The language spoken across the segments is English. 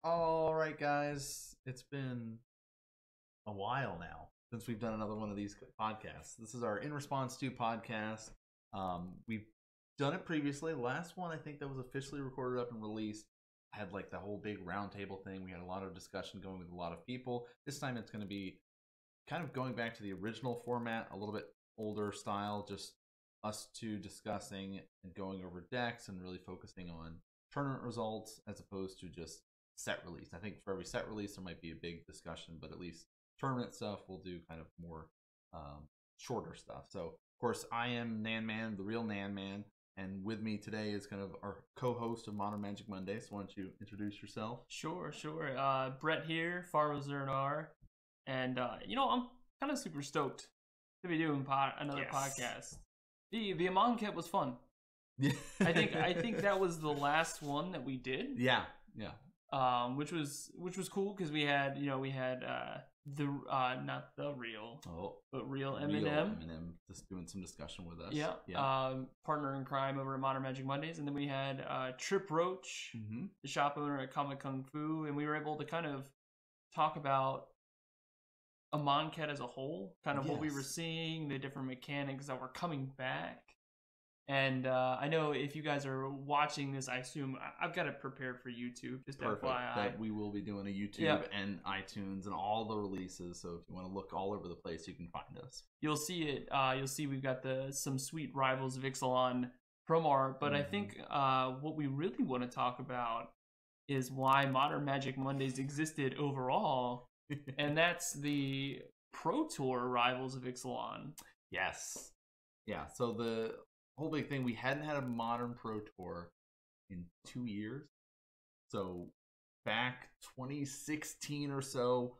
All right, guys, it's been a while now since we've done another one of these podcasts. This is our In Response To podcast. We've done it previously. The last one I think that was officially recorded up and released had like the whole big roundtable thing. We had a lot of discussion going with a lot of people. This time it's going to be kind of going back to the original format, a little bit older style, just us two discussing and going over decks and really focusing on tournament results as opposed to just set release. I think for every set release there might be a big discussion, but at least tournament stuff we'll do kind of more shorter stuff. So of course I am Nan Man, the real Nan Man, and with me today is kind of our co-host of Modern Magic Monday. So why don't you introduce yourself? Sure. Brett here, Farvo Zernar, and I'm kind of super stoked to be doing another podcast. The Amon kit was fun. Yeah, I think that was the last one that we did. Yeah. Which was cool because we had the not the real, but real Eminem. Just doing some discussion with us. Yeah. Partner in crime over at Modern Magic Mondays, and then we had Trip Roach, the shop owner at Comic Kung Fu, and we were able to kind of talk about Amonkhet as a whole, kind of what we were seeing, the different mechanics that were coming back. And I know if you guys are watching this, I assume I've got it prepared for YouTube. Just Perfect. FYI. That we will be doing a YouTube and iTunes and all the releases. So if you want to look all over the place, you can find us. You'll see it. You'll see we've got some sweet Rivals of Ixalan promo art. But I think what we really want to talk about is why Modern Magic Mondays existed overall, and that's the Pro Tour Rivals of Ixalan. Yes. Yeah. So the whole big thing, we hadn't had a Modern Pro Tour in 2 years. So back 2016 or so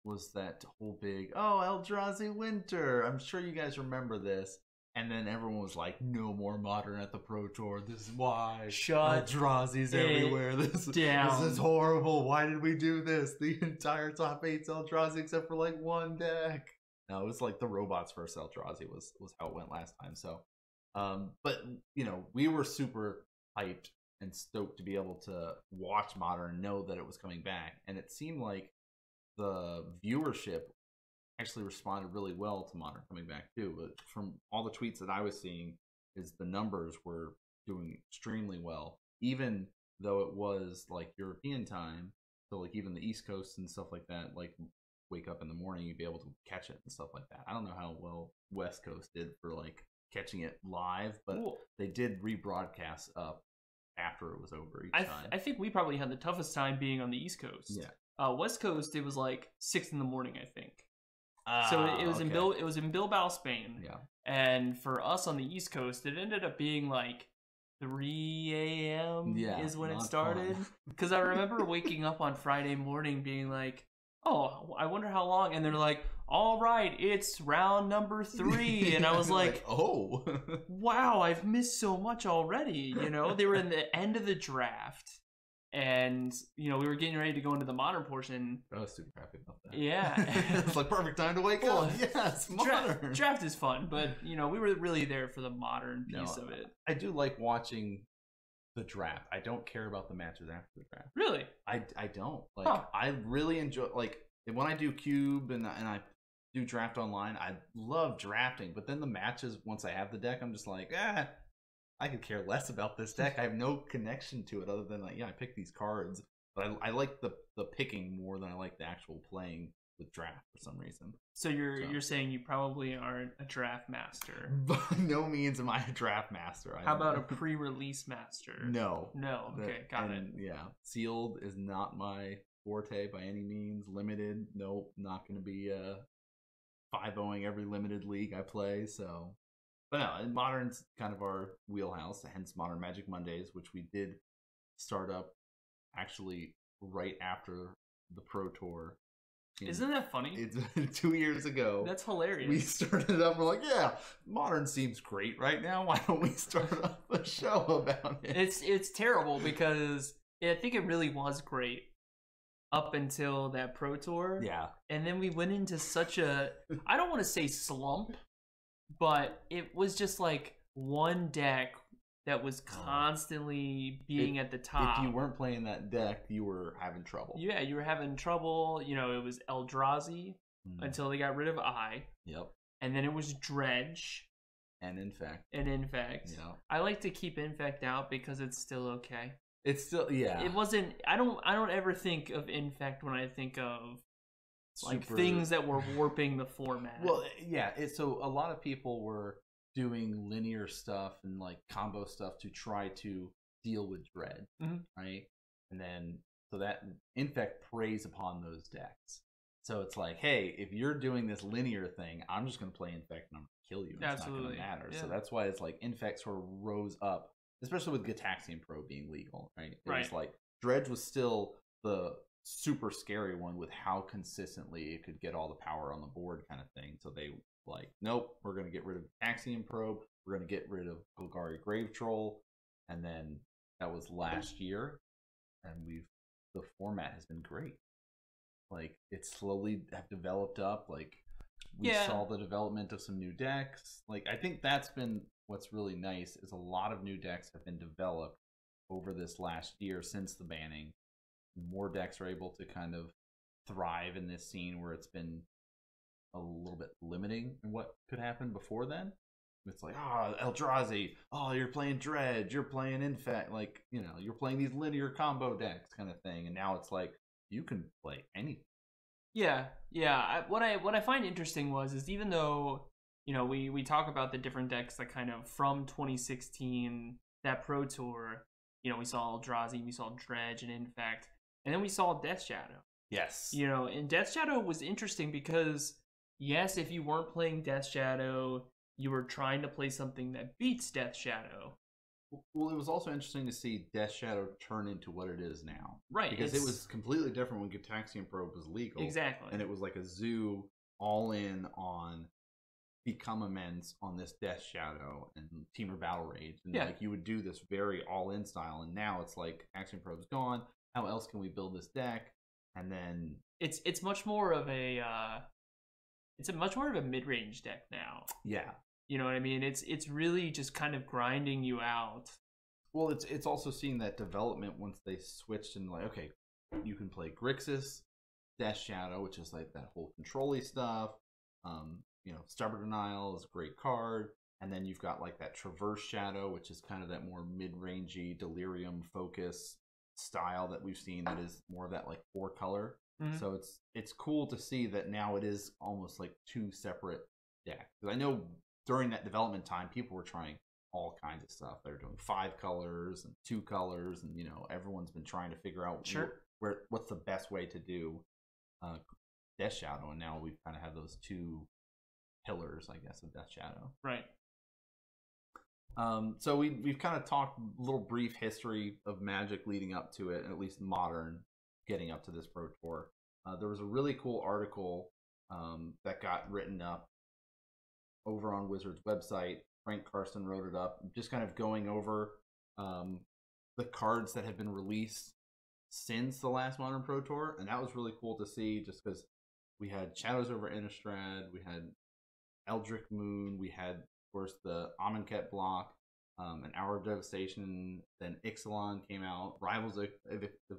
was that whole big, Eldrazi Winter. I'm sure you guys remember this. And then everyone was like, no more Modern at the Pro Tour. This is why. Eldrazi's everywhere. This is horrible. Why did we do this? The entire top 8's Eldrazi except for like one deck. No, it was like the robots versus Eldrazi was how it went last time. So but we were super hyped and stoked to be able to watch Modern and know that it was coming back, and it seemed like the viewership actually responded really well to Modern coming back too. But from all the tweets that I was seeing, is the numbers were doing extremely well, even though it was like European time. So like even the East Coast and stuff like that, like wake up in the morning, you'd be able to catch it and stuff like that. I don't know how well West Coast did for like catching it live, but they did rebroadcast up after it was over each time. I think we probably had the toughest time being on the East Coast. Yeah. West Coast, it was like 6 in the morning, I think. So it was in Bilbao, Spain. Yeah. And for us on the East Coast, it ended up being like 3 a.m. is when it started. Because I remember waking up on Friday morning being like, oh, I wonder how long. And they're like, all right, it's round number 3. And I was like, oh, wow, I've missed so much already. They were in the end of the draft. And, we were getting ready to go into the Modern portion. I was super happy about that. Yeah. It's like perfect time to wake up. Yes, Modern. Draft is fun, but, we were really there for the Modern piece of it. I do like watching the draft. I don't care about the matches after the draft. Really? I don't. I really enjoy, like, when I do Cube and I do draft online, I love drafting. But then the matches, once I have the deck, I'm just like, I could care less about this deck. I have no connection to it other than like, I picked these cards. But I like the picking more than I like the actual playing with draft for some reason. So you're saying you probably aren't a draft master? By no means am I a draft master. How about a pre-release master? No. Okay, got it. Yeah, sealed is not my forte by any means. Limited, nope, not going to be 5-0ing every limited league I play. So, but no, Modern's kind of our wheelhouse. Hence Modern Magic Mondays, which we did start up actually right after the Pro Tour. Isn't that funny? It's 2 years ago. That's hilarious. We started it up. We're like, Modern seems great right now. Why don't we start up a show about it? It's terrible because I think it really was great up until that Pro Tour. Yeah. And then we went into such a, I don't want to say slump, but it was just like one deck that was constantly being at the top. If you weren't playing that deck, you were having trouble. Yeah, you were having trouble. You know, it was Eldrazi until they got rid of I. Yep. And then it was Dredge. And Infect. Yeah. I like to keep Infect out because it's still okay. It's still, yeah. It wasn't. I don't ever think of Infect when I think of like things that were warping the format. Well, yeah. So a lot of people were doing linear stuff and like combo stuff to try to deal with Dread, right? And then so that Infect preys upon those decks. So it's like, hey, if you're doing this linear thing, I'm just going to play Infect and I'm going to kill you. It's not going to matter. Yeah. So that's why it's like Infect sort of rose up, especially with Gitaxian Pro being legal, right? It was like Dredge was still the super scary one with how consistently it could get all the power on the board kind of thing. So they like, nope, we're going to get rid of Gitaxian Probe. We're going to get rid of Golgari Grave Troll. And then that was last year. And the format has been great. Like, it slowly have developed up. Like, we saw the development of some new decks. Like, I think that's been what's really nice is a lot of new decks have been developed over this last year since the banning. More decks are able to kind of thrive in this scene where it's been a little bit limiting in what could happen before then. It's like, Eldrazi, you're playing Dredge, you're playing Infect, like, you know, you're playing these linear combo decks kind of thing. And now it's like, you can play anything. Yeah. What I find interesting is even though, you know, we talk about the different decks that kind of from 2016, that Pro Tour, you know, we saw Eldrazi, we saw Dredge and Infect, and then we saw Death Shadow. Yes. You know, and Death Shadow was interesting because, yes, if you weren't playing Death Shadow, you were trying to play something that beats Death Shadow. Well, it was also interesting to see Death Shadow turn into what it is now. Right. Because it was completely different when Gitaxian Probe was legal. Exactly. And it was like a zoo all in on become immense on this Death Shadow and Teamer Battle Rage. And like you would do this very all-in style. And now it's like Gitaxian Probe's gone. How else can we build this deck? And then it's much more of a mid-range deck now. Yeah. You know what I mean? It's really just kind of grinding you out. Well, it's also seeing that development once they switched and like, okay, you can play Grixis, Death Shadow, which is like that whole control-y stuff. You know, Stubborn Denial is a great card. And then you've got like that Traverse Shadow, which is kind of that more mid-rangey Delirium focus style that we've seen that is more of that like 4-color. So it's cool to see that now it is almost like 2 separate decks. Because I know during that development time, people were trying all kinds of stuff. They're doing 5 colors and 2 colors, and you know everyone's been trying to figure out what's the best way to do Death Shadow, and now we kind of have those 2 pillars, I guess, of Death Shadow. Right. So we've kind of talked a little brief history of Magic leading up to it, and at least Modern getting up to this Pro Tour. There was a really cool article that got written up over on Wizards' website. Frank Karsten wrote it up, just kind of going over the cards that have been released since the last Modern Pro Tour, and that was really cool to see just because we had Shadows over Innistrad, we had Eldritch Moon, we had, of course, the Amonkhet block, an Hour of Devastation, then Ixalan came out, Rivals of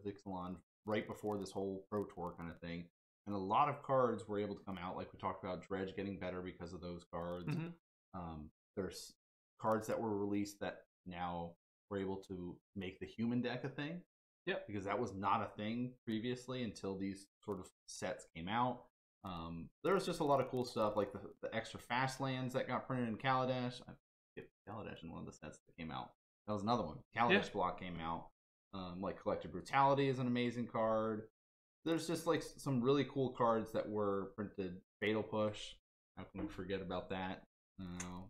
Ixalan, right before this whole Pro Tour kind of thing. And a lot of cards were able to come out, like we talked about Dredge getting better because of those cards. There's cards that were released that now were able to make the human deck a thing. Yep. Because that was not a thing previously until these sort of sets came out. There was just a lot of cool stuff, like the extra fast lands that got printed in Kaladesh. I skipped Kaladesh in one of the sets that came out. That was another one. Kaladesh block came out. Like Collective Brutality is an amazing card. There's just like some really cool cards that were printed. Fatal Push. How can we forget about that?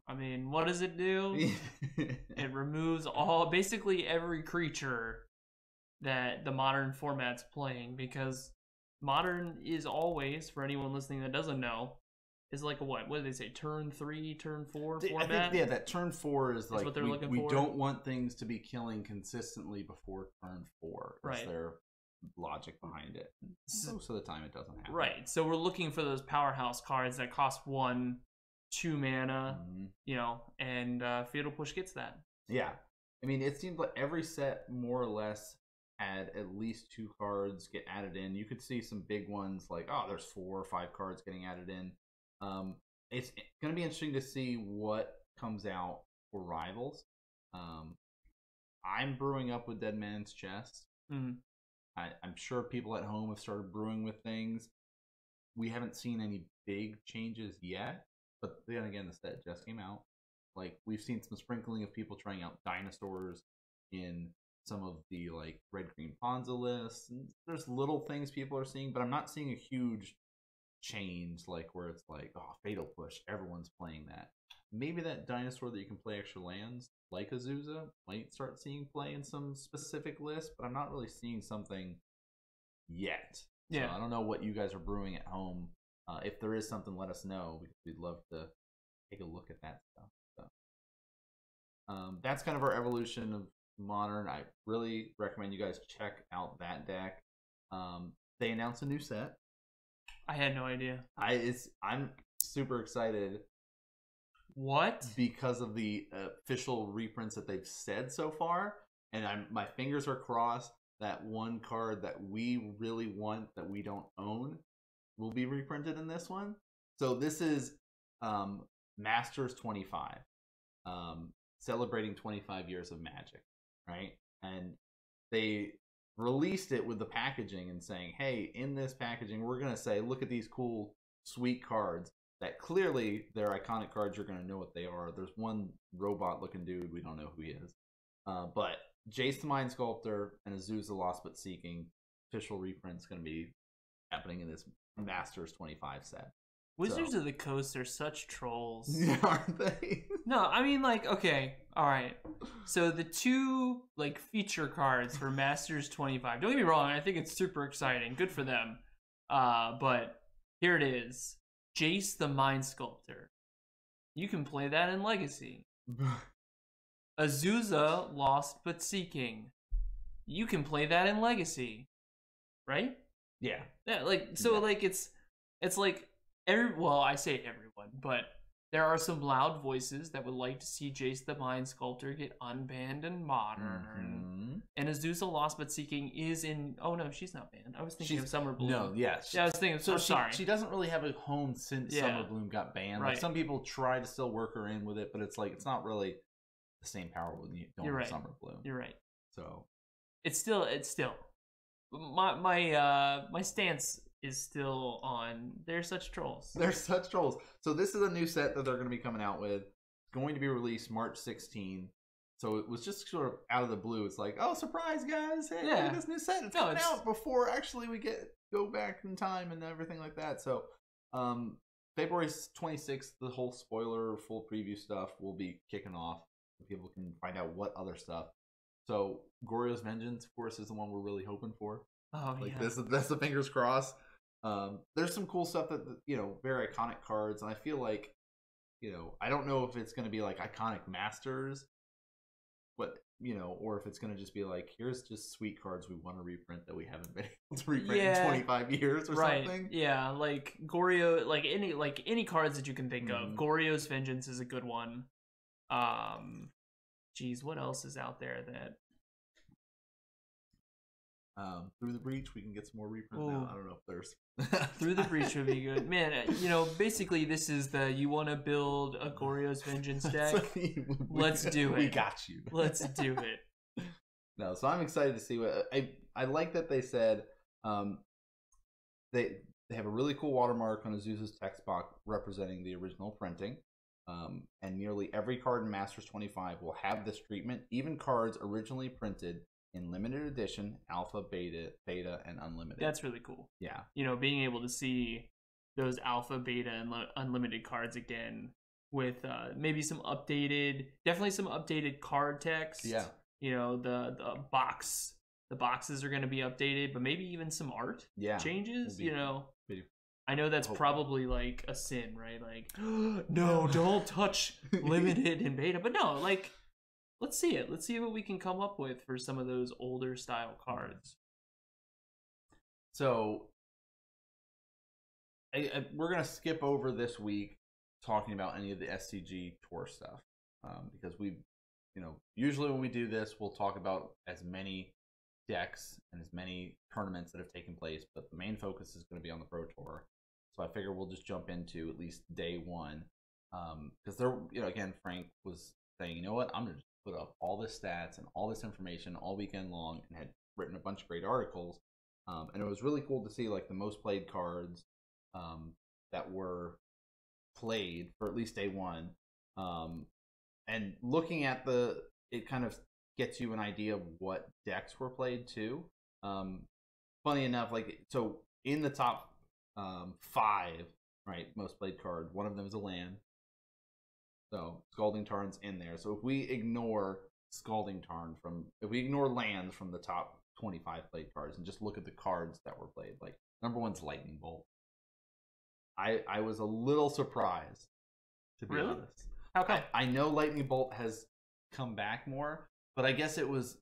I mean, what does it do? It removes basically every creature that the Modern format's playing, because Modern is always, for anyone listening that doesn't know, is like a what did they say? Turn 3, turn 4 format? I think, that turn 4 is like what they're looking for. We don't want things to be killing consistently before turn 4. That's their logic behind it. Most of the time it doesn't happen. Right. So we're looking for those powerhouse cards that cost 1, 2 mana, you know, and Fatal Push gets that. Yeah. I mean, it seemed like every set more or less had at least 2 cards get added in. You could see some big ones like, oh, there's 4 or 5 cards getting added in. It's going to be interesting to see what comes out for Rivals. I'm brewing up with Dead Man's Chest. Mm-hmm. I'm sure people at home have started brewing with things. We haven't seen any big changes yet, but then again, the set just came out. Like, we've seen some sprinkling of people trying out dinosaurs in some of the like red green Ponza lists. And there's little things people are seeing, but I'm not seeing a huge change like where it's like, oh, Fatal Push, everyone's playing that. Maybe that dinosaur that you can play extra lands, like Azusa, might start seeing play in some specific lists, but I'm not really seeing something yet. Yeah. So I don't know what you guys are brewing at home. If there is something, let us know. We'd love to take a look at that stuff. So, that's kind of our evolution of Modern. I really recommend you guys check out that deck. They announced a new set. I had no idea. I'm super excited. What? Because of the official reprints that they've said so far, and my fingers are crossed that one card that we really want that we don't own will be reprinted in this one. So this is Masters 25, celebrating 25 years of Magic, right? And they released it with the packaging and saying, hey, in this packaging, we're going to say, look at these cool, sweet cards that clearly they're iconic cards. You're going to know what they are. There's one robot-looking dude. We don't know who he is. But Jace the Mind Sculptor and Azusa Lost But Seeking official reprint's going to be happening in this Masters 25 set. Wizards of the Coast are such trolls. Aren't they? No, I mean, like, okay, all right. So the 2 like feature cards for Masters 25. Don't get me wrong, I think it's super exciting. Good for them. But here it is. Jace the Mind Sculptor. You can play that in Legacy. Azusa Lost But Seeking. You can play that in Legacy. Right? Yeah. Yeah, like, so yeah. Like it's like well, I say everyone, but there are some loud voices that would like to see Jace the Mind Sculptor get unbanned in Modern. Mm-hmm. And Azusa Lost But Seeking is in... Oh, no, she's not banned. I was thinking of Summer Bloom. No, yes. Yeah, I was thinking... So sorry. She doesn't really have a home since Summer Bloom got banned. Right. Like, some people try to still work her in with it, but it's like, it's not really the same power when you don't have Summer Bloom. You're right. So... It's still... My stance is still on. They're such trolls. They're such trolls. So this is a new set that they're going to be coming out with. It's going to be released March 16. So it was just sort of out of the blue. It's like, oh, surprise, guys! Hey, look at this new set. It's coming out before actually we go back in time and everything like that. So February 26th, the whole spoiler full preview stuff will be kicking off. So people can find out what other stuff. So Goryo's Vengeance, of course, is the one we're really hoping for. Oh, like that's the fingers crossed. There's some cool stuff that, very iconic cards, and I feel like, I don't know if it's going to be like iconic Masters, but or if it's going to just be like, here's just sweet cards we want to reprint that we haven't been able to reprint in 25 years or something. Yeah, like Goryo, like any cards that you can think of. Goryo's Vengeance is a good one. Geez, what else is out there that? Through the Breach, we can get some more reprint now. I don't know if there's... Through the Breach would be good. Man, basically this is you want to build a Goryo's Vengeance deck? Let's do it. We got you. Let's do it. No, so I'm excited to see what... I like that they said they have a really cool watermark on Azusa's text box representing the original printing. And nearly every card in Masters 25 will have this treatment, even cards originally printed in limited edition, alpha, beta, and unlimited. That's really cool. Yeah. Being able to see those alpha, beta, and unlimited cards again with maybe definitely some updated card text. Yeah. The boxes are going to be updated, but maybe even some art changes, I know that's probably like a sin, right? Like, no, don't touch limited and beta. But no, like, let's see it. Let's see what we can come up with for some of those older style cards. So, we're going to skip over this week talking about any of the SCG tour stuff because we've usually when we do this, we'll talk about as many decks and as many tournaments that have taken place, but the main focus is going to be on the Pro Tour. So I figure we'll just jump into at least day one. Because again, Frank was saying, you know what, I'm going to put up all this stats and all this information all weekend long, and had written a bunch of great articles. And it was really cool to see like the most played cards that were played for at least day one. And looking at it kind of gets you an idea of what decks were played too. Funny enough, so in the top 5, right, most played card, one of them is a land. So Scalding Tarn's in there. So if we ignore if we ignore lands from the top 25 played cards and just look at the cards that were played, like number 1's Lightning Bolt. I was a little surprised, to be honest. How come? I know Lightning Bolt has come back more, but I guess it was.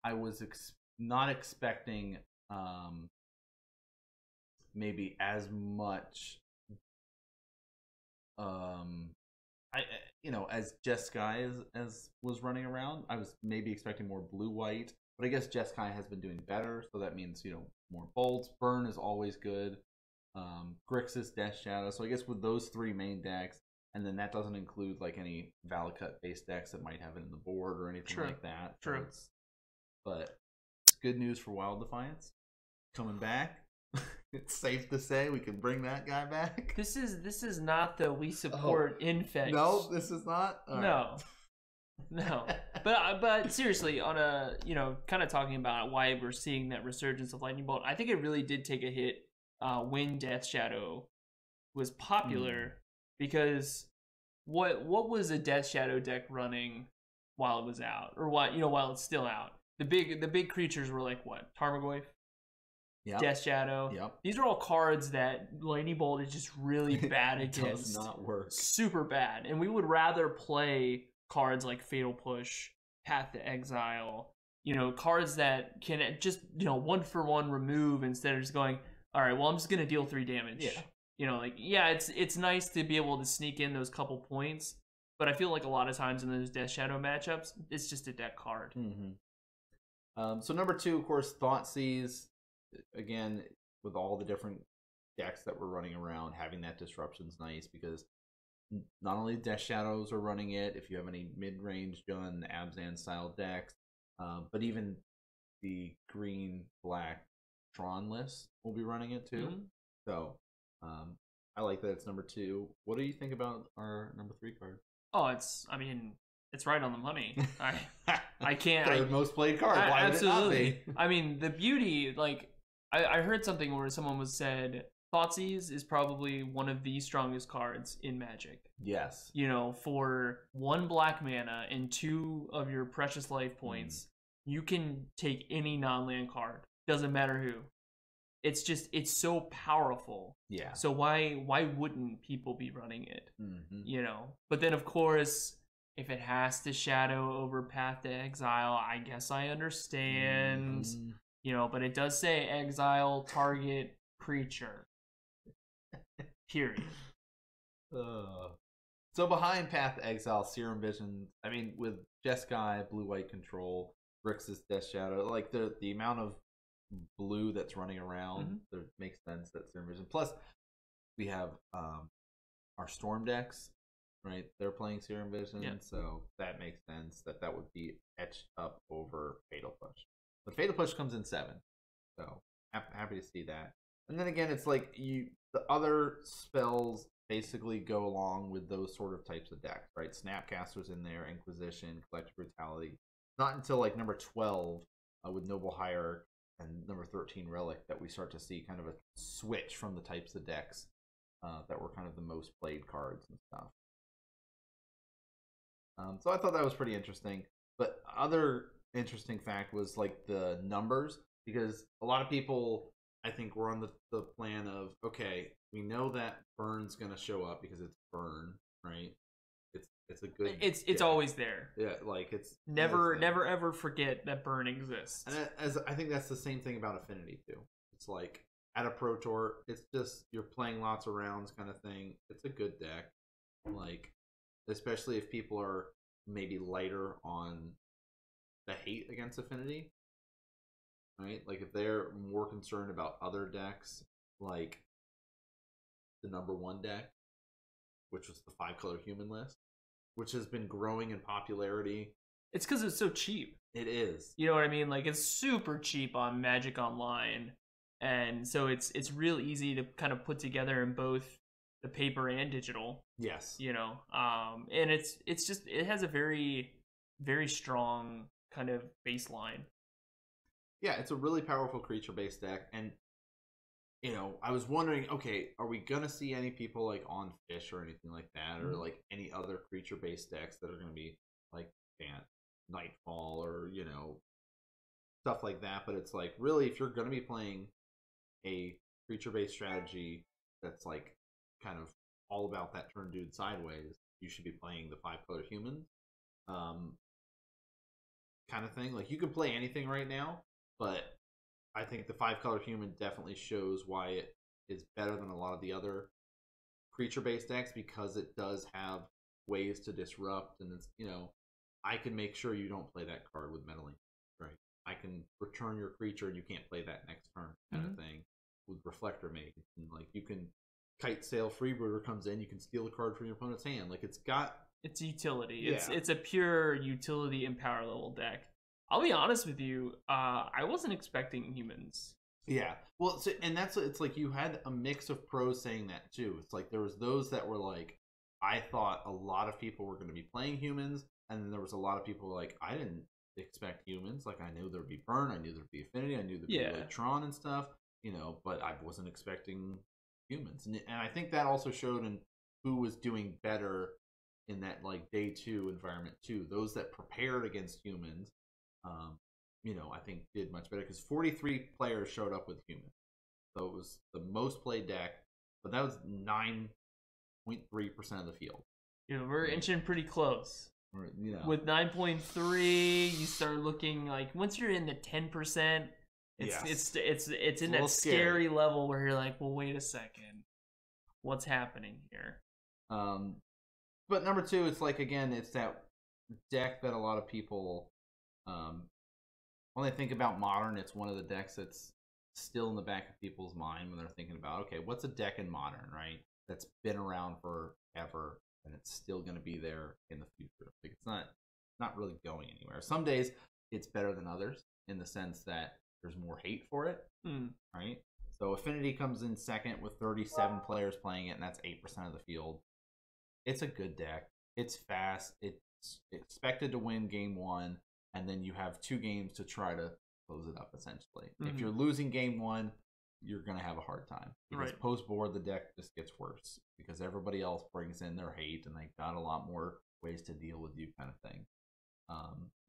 I was not expecting maybe as much. As Jeskai as was running around, I was maybe expecting more blue-white, but I guess Jeskai has been doing better, so that means more bolts. Burn is always good. Grixis, Death Shadow. So I guess with those 3 main decks, and then that doesn't include like any Valakut based decks that might have it in the board or anything like that. True. But it's good news for Wild Defiance coming back. It's safe to say we can bring that guy back. This is not the we support infect. No, this is not. All no. Right. No. But seriously, on a kind of talking about why we're seeing that resurgence of Lightning Bolt, I think it really did take a hit when Death Shadow was popular, because what was a Death Shadow deck running while it was out, or while it's still out? The big creatures were like what? Tarmogoyf, Death Shadow. Yep. These are all cards that Lightning Bolt is just really bad against. Does not work. Super bad. And we would rather play cards like Fatal Push, Path to Exile, cards that can just 1-for-1 remove instead of just going, all right, well, I'm just gonna deal 3 damage. Yeah. It's nice to be able to sneak in those couple points, but I feel like a lot of times in those Death Shadow matchups, it's just a deck card. Mm-hmm. So number 2, of course, Thoughtseize. Again, with all the different decks that were running around, having that disruption is nice, because not only Death Shadows are running it, if you have any mid-range Jund, Abzan style decks, but even the green-black Tron list will be running it too. Mm-hmm. So I like that it's number 2. What do you think about our number 3 card? Oh, it's right on the money. I can't. Third most played card. Why absolutely. Would it not be? I mean, the beauty, I heard something where someone said Thoughtseize is probably one of the strongest cards in Magic. Yes. For 1 black mana and 2 of your precious life points, you can take any non-land card. Doesn't matter who. It's so powerful. Yeah. So why wouldn't people be running it? Mm-hmm. But then of course, if it has to shadow over Path to Exile, I guess I understand. Mm-hmm. But it does say exile target creature. Period. So behind Path to Exile, Serum Vision, I mean, with Jeskai, blue-white control, Grixis, Death Shadow, like the amount of blue that's running around, it makes sense that Serum Vision. Plus, we have our Storm decks, right? They're playing Serum Vision, so that makes sense that would be etched up over Fatal Push. But Fatal Push comes in 7, so happy to see that. And then again, it's like the other spells basically go along with those sort of types of decks, right? Snapcaster's in there, Inquisition, Collective Brutality. Not until like number 12 with Noble Hierarch and number 13 Relic that we start to see kind of a switch from the types of decks that were kind of the most played cards and stuff. So I thought that was pretty interesting. But other interesting fact was like the numbers, because a lot of people, I think, were on the plan of, okay, we know that Burn's gonna show up because it's Burn, right? It's a good. It's always there. Yeah, like it's never ever forget that Burn exists. And as I think that's the same thing about Affinity too. It's like at a Pro Tour, it's just you're playing lots of rounds kind of thing. It's a good deck, like especially if people are maybe lighter on the hate against Affinity, right? Like if they're more concerned about other decks, like the #1 deck, which was the 5-color human list, which has been growing in popularity. It's because it's so cheap. It is. You know what I mean? Like it's super cheap on Magic Online, and so it's real easy to kind of put together in both the paper and digital. Yes. You know, and it's just it has a very strong kind of baseline. Yeah, it's a really powerful creature-based deck, and you know, I was wondering, okay, are we gonna see any people like on Fish or anything like that, or like any other creature-based decks that are gonna be like Nightfall or you know stuff like that? But it's like really, if you're gonna be playing a creature-based strategy that's like kind of all about that turn dude sideways, you should be playing the 5-color humans, kind of thing. Like you can play anything right now, but I think the 5-color human definitely shows why it is better than a lot of the other creature-based decks, because it does have ways to disrupt, and it's, you know, I can make sure you don't play that card with meddling, right? I can return your creature and you can't play that next turn, kind of thing, with Reflector Mage. And like you can Kite Sail Freebooter comes in, you can steal a card from your opponent's hand. Like it's got it's utility. Yeah. It's a pure utility and power level deck. I'll be honest with you, I wasn't expecting humans. Yeah, well, so, and that's, it's like you had a mix of pros saying that too. It's like there was those that were like, I thought a lot of people were going to be playing humans, and then there was a lot of people like, I didn't expect humans. Like I knew there'd be Burn, I knew there'd be Affinity, I knew there'd be like Tron and stuff, you know, but I wasn't expecting humans, and I think that also showed in who was doing better in that like day 2 environment too. Those that prepared against humans, you know, I think did much better, because 43 players showed up with humans, so it was the most played deck, but that was 9.3% of the field. You know, we're inching pretty close. You know, with 9.3, you start looking like once you're in the 10%, it's in that scary level where you're like, well, wait a second, what's happening here? But number 2, it's like, again, it's that deck that a lot of people, when they think about Modern, it's one of the decks that's still in the back of people's mind when they're thinking about, okay, what's a deck in Modern, right? That's been around forever and it's still going to be there in the future. Like it's not really going anywhere. Some days it's better than others in the sense that there's more hate for it, right? So Affinity comes in second with 37 players playing it, and that's 8% of the field. It's a good deck. It's fast. It's expected to win game 1, and then you have 2 games to try to close it up, essentially. If you're losing game 1, you're going to have a hard time. Because post-board, the deck just gets worse, because everybody else brings in their hate, and they got a lot more ways to deal with you, kind of thing.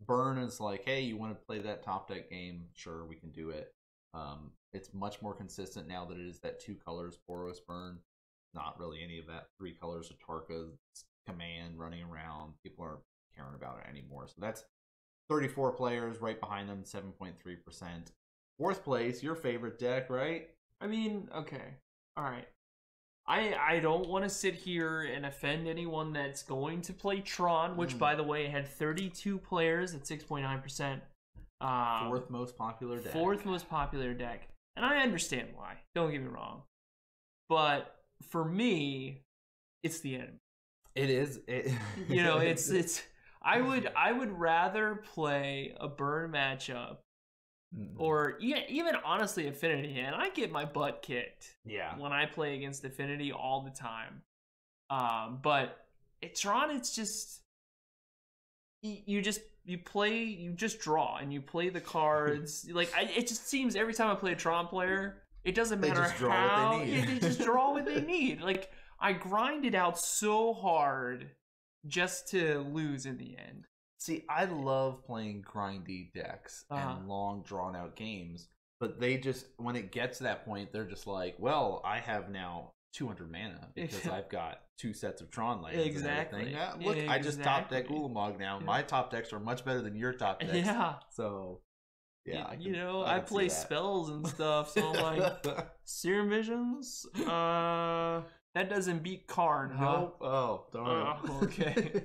Burn is like, hey, you want to play that top deck game? Sure, we can do it. It's much more consistent now that it is that 2 colors, Boros Burn. Not really any of that 3 colors of Tarka's command running around. People aren't caring about it anymore. So that's 34 players right behind them, 7.3%. 4th place, your favorite deck, right? I mean, okay. All right. I don't want to sit here and offend anyone that's going to play Tron, which, by the way, had 32 players at 6.9%. 4th most popular deck. 4th most popular deck. And I understand why. Don't get me wrong. But for me, it's the enemy. It is. You know, it's. I would rather play a Burn matchup, or even honestly Affinity, and I get my butt kicked. When I play against Affinity all the time. But Tron, it's just you just draw and you play the cards. Like it just seems every time I play a Tron player, it doesn't matter how they just draw what they need. Like I grind it out so hard just to lose in the end. See, I love playing grindy decks and long drawn out games, but they just, when it gets to that point, they're just like, well, I have now 200 mana because I've got 2 sets of Tron lands. Exactly. And everything. Look, I just top deck Ulamog now. My top decks are much better than your top decks. Yeah. So, yeah. I play spells and stuff, so I'm like, Serum Visions? That doesn't beat Karn, huh? Nope. Oh, darn. Okay.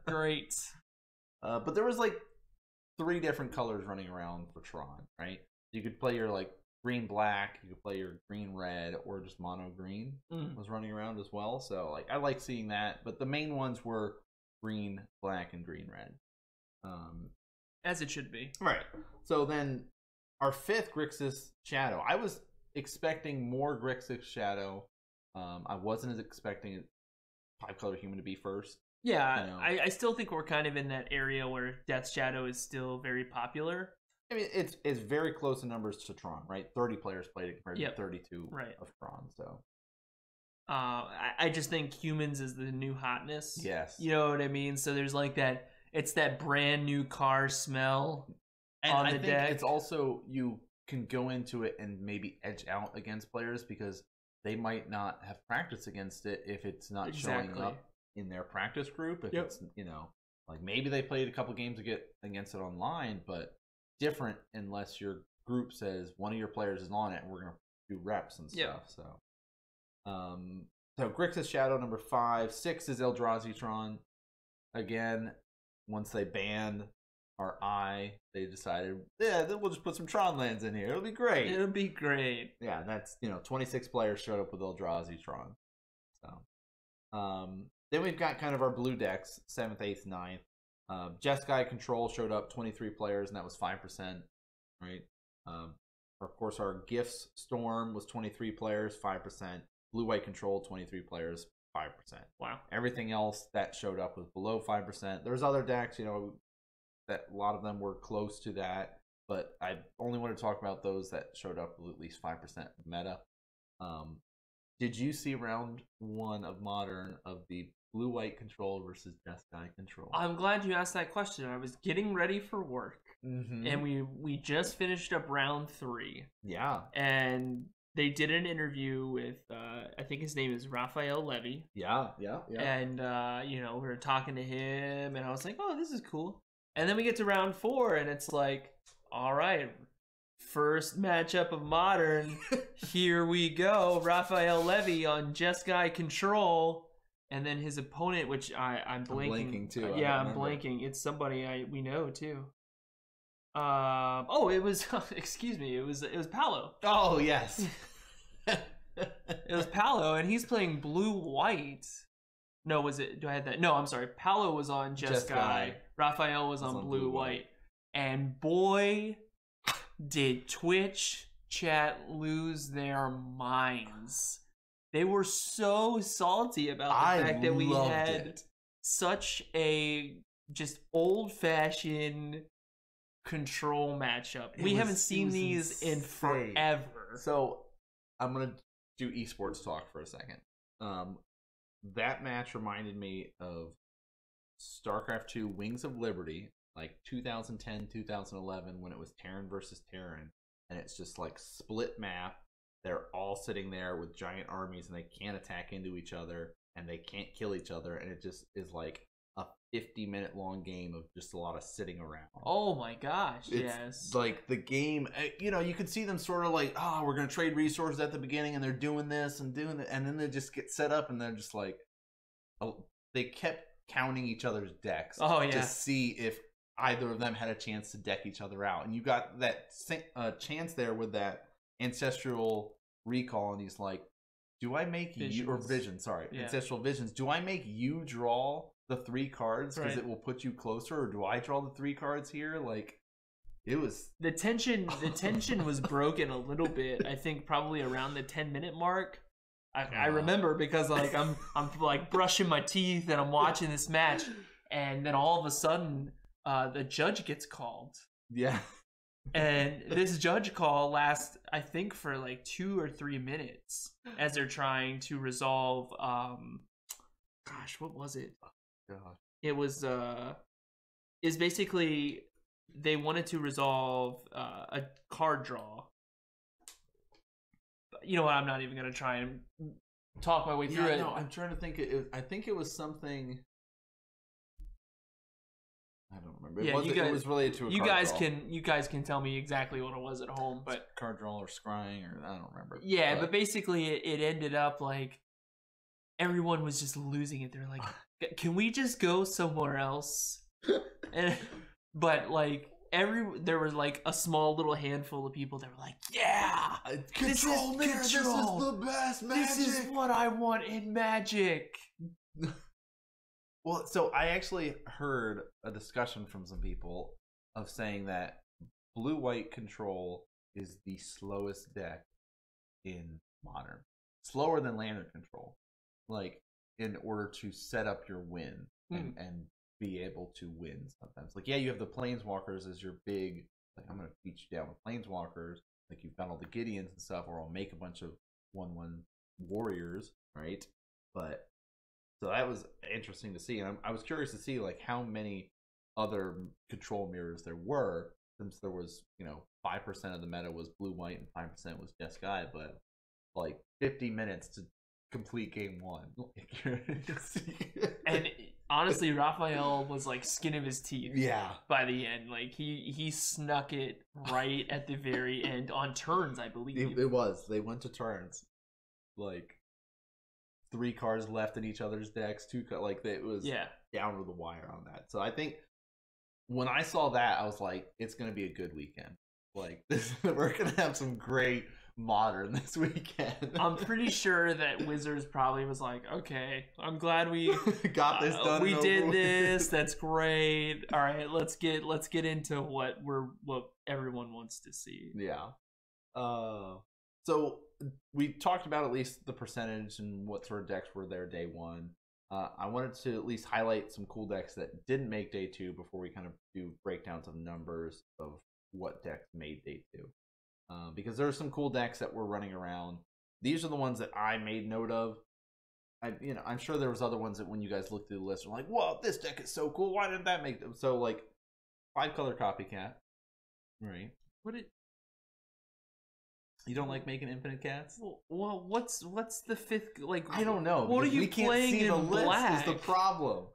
Great. But there was like 3 different colors running around for Tron, right? You could play your like green black, you could play your green red, or just mono green was running around as well. So like I like seeing that, but the main ones were green, black, and green red. As it should be. Right. So then our 5th Grixis Shadow. I was expecting more Grixis Shadow. I wasn't as expecting 5-color human to be first. Yeah, you know? I still think we're kind of in that area where Death Shadow is still very popular. I mean, it's very close in numbers to Tron, right? 30 players played it compared to 32 of Tron. So, I just think humans is the new hotness. Yes, you know what I mean. So there's like that. It's that brand new car smell on the deck. It's also you can go into it and maybe edge out against players because they might not have practiced against it if it's not showing up in their practice group. If it's, you know, like maybe they played a couple games to get against it online, but different unless your group says one of your players is on it and we're gonna do reps and stuff. So Grixis Shadow number 5. 6 is Eldrazi Tron. Again, once they banned our eye, they decided, yeah, then we'll just put some Tron lands in here. It'll be great. It'll be great. Yeah, that's, you know, 26 players showed up with Eldrazi Tron. So, then we've got kind of our blue decks, 7th, 8th, 9th. Jeskai Control showed up, 23 players, and that was 5%, right? Of course, our Gifts Storm was 23 players, 5%. Blue-White Control, 23 players, 5%. Wow. Everything else that showed up was below 5%. There's other decks, you know, that a lot of them were close to that, but I only want to talk about those that showed up with at least 5% meta. Did you see round 1 of Modern of the Blue-White Control versus Jeskai Control? I'm glad you asked that question. I was getting ready for work, and we just finished up round 3. Yeah. And they did an interview with, I think his name is Raphael Levy. Yeah. And, you know, we were talking to him, and I was like, oh, this is cool. And then we get to round 4, and it's like, all right, first matchup of Modern. Here we go. Raphael Levy on Jeskai Control. And then his opponent, which I'm blanking. I'm blanking too. Yeah, I'm blanking. It's somebody we know too. Oh, it was excuse me. It was Paolo. Oh yes. It was Paolo, and he's playing blue-white. No, was it? Do I have that? No, I'm sorry. Paolo was on Jeskai. Raphael was on blue-white. And boy, did Twitch chat lose their minds. They were so salty about the fact that we had such a just old-fashioned control matchup. We haven't seen these in forever. So I'm gonna do esports talk for a second. That match reminded me of StarCraft 2 Wings of Liberty, like 2010, 2011, when it was Terran versus Terran, and it's just like split map. They're all sitting there with giant armies, and they can't attack into each other, and they can't kill each other, and it just is like a 50-minute long game of just a lot of sitting around. Oh my gosh, it's yes. Like the game, you know, you could see them sort of like, oh, we're going to trade resources at the beginning, and they're doing this and doing that, and then they just get set up, and they're just like, oh, they kept counting each other's decks to see if either of them had a chance to deck each other out. And you got that chance there with that Ancestral Recall, and he's like, do I make you, or Vision, sorry, Ancestral Visions, do I make you draw the 3 cards because it will put you closer, or do I draw the 3 cards here? Like, it was the tension was broken a little bit. I think probably around the 10-minute mark. I remember because like I'm like brushing my teeth and I'm watching this match, and then all of a sudden the judge gets called. Yeah. And this judge call lasts, I think, for like 2 or 3 minutes as they're trying to resolve. Gosh, what was it? God. It was is basically they wanted to resolve a card draw. You know what? I'm not even gonna try and talk my way through it. No, I'm trying to think. I think it was something. I don't remember. It was related to a card draw. You guys can tell me exactly what it was at home, but card draw or scrying, or I don't remember. Yeah, but basically it ended up like everyone was just losing it. They're like, can we just go somewhere else? And but like there was like a small little handful of people that were like, yeah, Control mirror, this is the best Magic. This is what I want in Magic. Well, so I actually heard a discussion from some people of saying that blue-white control is the slowest deck in Modern. Slower than Lantern control. Like, in order to set up your win and be able to win sometimes. Like, yeah, you have the Planeswalkers as your big, like, I'm going to beat you down with Planeswalkers. Like, you've got all the Gideons and stuff, or I'll make a bunch of 1/1 warriors, right? But, so that was interesting to see. And I was curious to see, like, how many other control mirrors there were, since there was, 5% of the meta was blue-white and 5% was Jeskai, but, like, 50 minutes to complete game 1. And honestly, Raphael was like skin of his teeth. Yeah. By the end, like he snuck it right at the very end on turns, I believe. It was. They went to turns. Like 3 cards left in each other's decks. 2 like it was down to the wire on that. So I think when I saw that, I was like, it's gonna be a good weekend. Like we're gonna have some great Modern this weekend. I'm pretty sure that Wizards probably was like, okay, I'm glad we got this done. We did this. That's great. All right, let's get into what everyone wants to see. Yeah. So we talked about at least the percentage and what sort of decks were there day 1. I wanted to at least highlight some cool decks that didn't make day 2 before we kind of do breakdowns of numbers of what decks made day 2. Because there are some cool decks that were running around. These are the ones that I made note of. I'm sure there was other ones that when you guys looked through the list, were like, "Whoa, this deck is so cool! Why didn't that make them?" So, like, 5-color copycat, right? You don't like making infinite cats? Well, what's the 5th? Like, I don't know. What are you playing in black? Is the problem.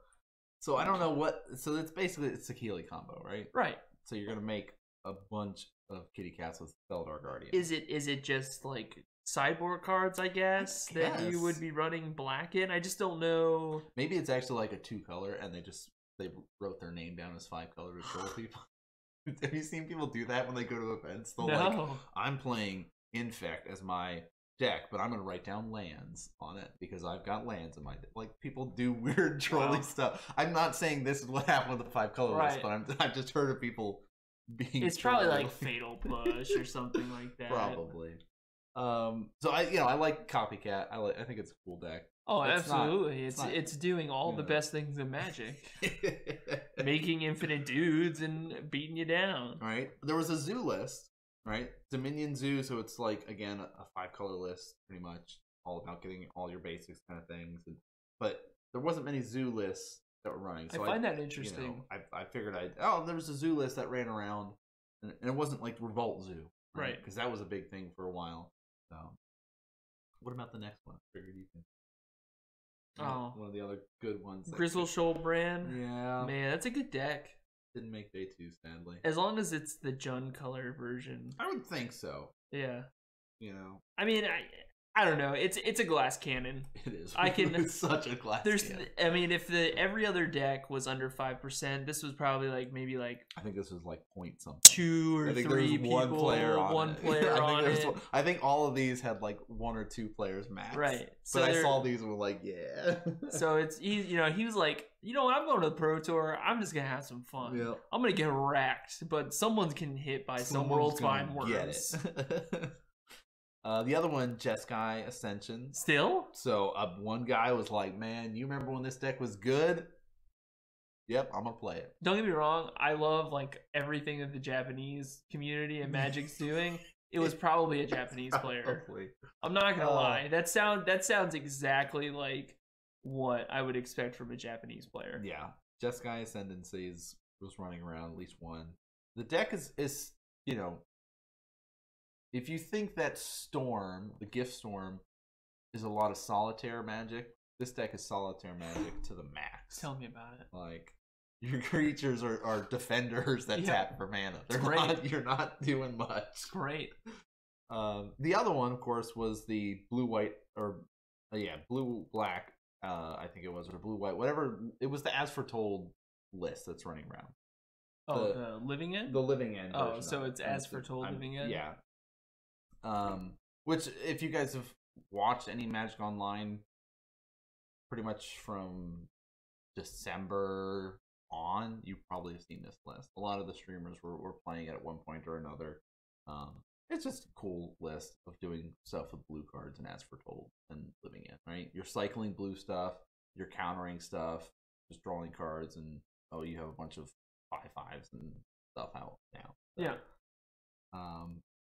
So I don't know what. So it's basically it's a Healy combo, right? Right. So you're gonna make a bunch of kitty cats with Feldar Guardian. Is it just like sideboard cards, I guess, that you would be running black in? I just don't know. Maybe it's actually like a 2-color and they wrote their name down as 5-color to troll people. Have you seen people do that when they go to events? They'll like, I'm playing Infect as my deck, but I'm going to write down lands on it because I've got lands in my deck. Like, people do weird trolling stuff. I'm not saying this is what happened with the 5-color list, but I've just heard of people it's probably like Fatal Push or something like that. Probably. So I like Copycat. I think it's a cool deck. Oh, absolutely. It's doing all the best things in Magic. Making infinite dudes and beating you down. Right. There was a zoo list, right? Dominion Zoo, so it's like, again, a 5-color list pretty much, all about getting all your basics kind of things. But there wasn't many zoo lists that were running. So I find that interesting. I figured there was a zoo list that ran around, and it wasn't like Revolt Zoo, right? Because that was a big thing for a while. So, what about the next one? I figured you can. One of the other good ones. Grizzle Shoal Brand. Yeah, man, that's a good deck. Didn't make day 2, sadly. As long as it's the Jund color version, I would think so. Yeah. I mean, I don't know. It's a glass cannon. It is. It's such a glass cannon. I mean, if every other deck was under 5%, this was probably maybe I think this was like point something. 2 or 3 people. One player on it. I think all of these had like 1 or 2 players max. Right. So I saw these and were like, yeah. So he was like, I'm going to the Pro Tour. I'm just gonna have some fun. Yeah. I'm gonna get wrecked, but someone's getting hit by some World's Fine Worms. The other one, Jeskai Ascension. Still? So one guy was like, man, you remember when this deck was good? Yep, I'm going to play it. Don't get me wrong. I love everything that the Japanese community and Magic's doing. It was probably a Japanese player. I'm not going to lie. That sounds exactly like what I would expect from a Japanese player. Yeah. Jeskai Ascendancy was running around at least one. The deck is if you think that Storm, the Gift Storm, is a lot of solitaire Magic, this deck is solitaire Magic to the max. Tell me about it. Like, your creatures are defenders that tap for mana. You're not doing much. It's great. The other one, of course, was the blue-white, or blue-black, I think it was, or blue-white, whatever. It was the As Foretold list that's running around. Oh, the living end? The living end. Oh, so it's as foretold living end? Yeah. Which, if you guys have watched any Magic Online, pretty much from December on, you probably have seen this list. A lot of the streamers were playing it at one point or another. It's just a cool list of doing stuff with blue cards and as foretold and living in, right? You're cycling blue stuff, you're countering stuff, just drawing cards, and you have a bunch of 5/5s and stuff out now. So, yeah.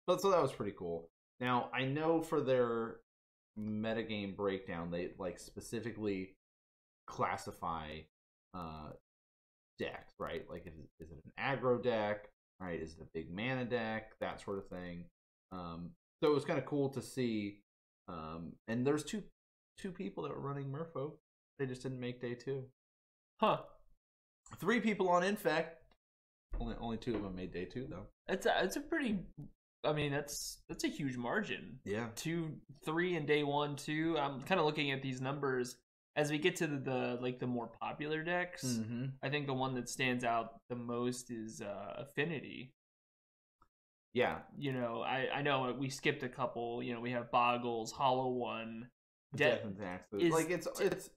But so that was pretty cool. Now, I know for their metagame breakdown, they like specifically classify decks, right? Like, is it an aggro deck, right? Is it a big mana deck, that sort of thing. So it was kind of cool to see. And there's two people that were running Merfolk. They just didn't make day 2. Huh. 3 people on Infect. Only 2 of them made day 2 though. It's a pretty. I mean, that's a huge margin. Yeah. 2, 3 in day 1, 2. I'm kind of looking at these numbers as we get to the more popular decks. Mm-hmm. I think the one that stands out the most is Affinity. Yeah. I know we skipped a couple. We have Boggles, Hollow One, Death and Taxes.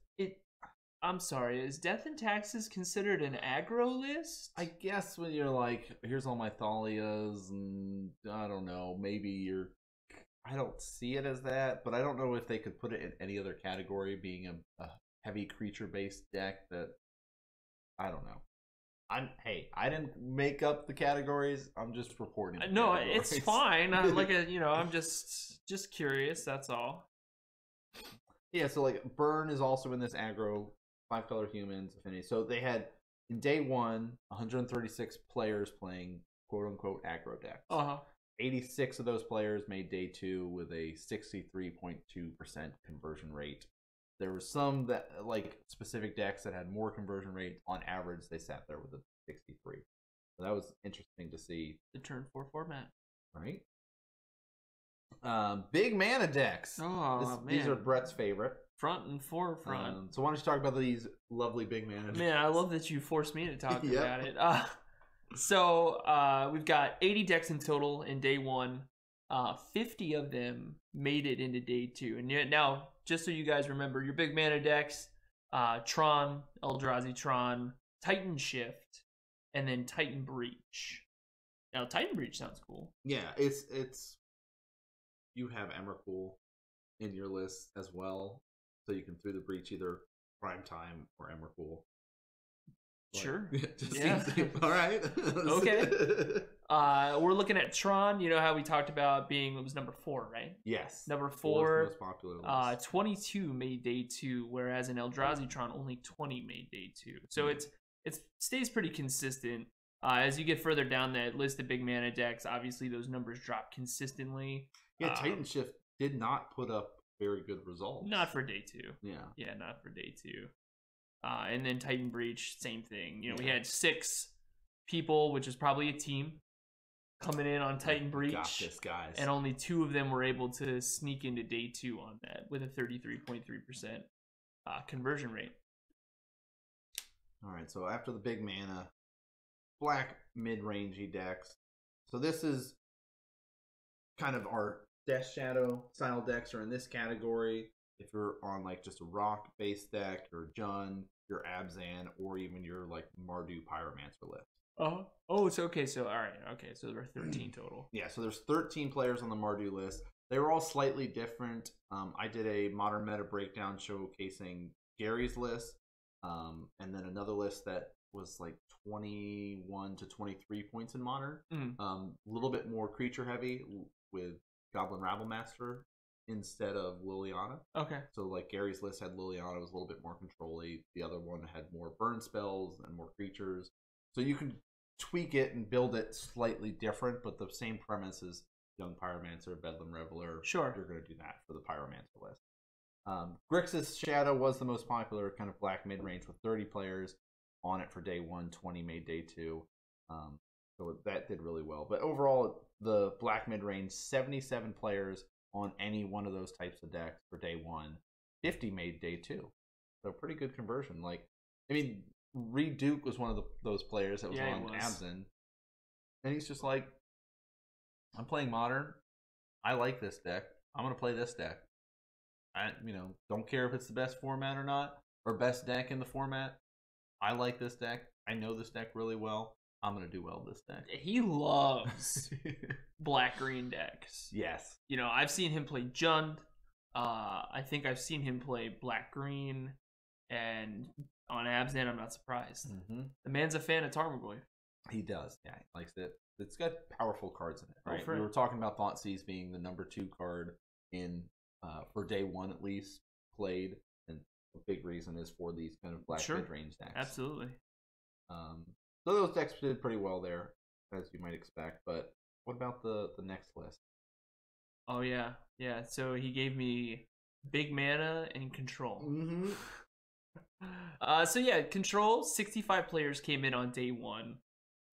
I'm sorry, is Death and Taxes considered an aggro list? I guess when you're like, here's all my Thalias, and I don't know, maybe I don't see it as that, but I don't know if they could put it in any other category, being a heavy creature-based deck that, I don't know. I didn't make up the categories. I'm just reporting. No, it's fine. I'm just curious. That's all. Yeah, so like Burn is also in this aggro 5-color humans Affinity. So they had in day 1 136 players playing quote unquote aggro decks. 86 of those players made day 2 with a 63.2% conversion rate. There were some that like specific decks that had more conversion rate. On average, they sat there with a 63. So that was interesting to see. The turn 4 format, right? Big mana decks. Man. These are Brett's favorite. Front and forefront. So why don't you talk about these lovely big mana decks? Man, I love that you forced me to talk about it. So we've got 80 decks in total in day 1. 50 of them made it into day 2. And now, just so you guys remember, your big mana decks, Tron, Eldrazi Tron, Titan Shift, and then Titan Breach. Now, Titan Breach sounds cool. Yeah, it's you have Emrakul in your list as well, so you can through the breach either Prime Time or Emrakul. Sure. Yeah. All right. Okay. We're looking at Tron. You know how we talked about it was number 4, right? Yes. Number 4. Most popular. 22 made day 2, whereas in Eldrazi Tron only 20 made day 2. So it stays pretty consistent. As you get further down that list of big mana decks, obviously those numbers drop consistently. Yeah, Titan Shift did not put up very good results. Not for day 2. Yeah, not for day 2. And then Titan Breach, same thing. We had 6 people, which is probably a team, coming in on Titan Breach. Got this, guys. And only 2 of them were able to sneak into day 2 on that with a 33.3% conversion rate. All right, so after the big mana, black mid-rangey decks. So this is kind of our Death Shadow style decks are in this category. If you're on like just a rock-based deck, your Jund, your Abzan, or even your like Mardu Pyromancer list. Oh, it's okay. So all right, okay. So there are 13 total. Yeah, so there's 13 players on the Mardu list. They were all slightly different. I did a modern meta breakdown showcasing Gary's list, and then another list that was like 21 to 23 points in modern. A little bit more creature heavy with Goblin Rabblemaster instead of Liliana. Okay. So like Gary's list had Liliana, was a little bit more control-y. The other one had more burn spells and more creatures. So you can tweak it and build it slightly different, but the same premise is Young Pyromancer, Bedlam Reveler. Sure. You're going to do that for the Pyromancer list. Grixis Shadow was the most popular kind of black mid-range with 30 players on it for day 1, 20 made day 2. So that did really well. But overall, the black mid-range, 77 players on any one of those types of decks for day 1, 50 made day 2. So pretty good conversion. Like, I mean, Reed Duke was one of those players that was on Abzin. And he's just like, I'm playing Modern. I like this deck. I'm going to play this deck. I don't care if it's the best format or not, or best deck in the format. I like this deck. I know this deck really well. I'm going to do well with this deck. He loves black-green decks. Yes. I've seen him play Jund. I think I've seen him play black-green. And on Abzan, I'm not surprised. Mm-hmm. The man's a fan of Tarmogoyf. He does. Yeah, he likes it. It's got powerful cards in it, right? We were talking about Thoughtseize being the number 2 card in for day 1 at least played, and a big reason is for these kind of black mid-range decks. Absolutely. So those decks did pretty well there, as you might expect. But what about the next list? Oh yeah. So he gave me big mana and control. Mm-hmm. So yeah, control. 65 players came in on day 1.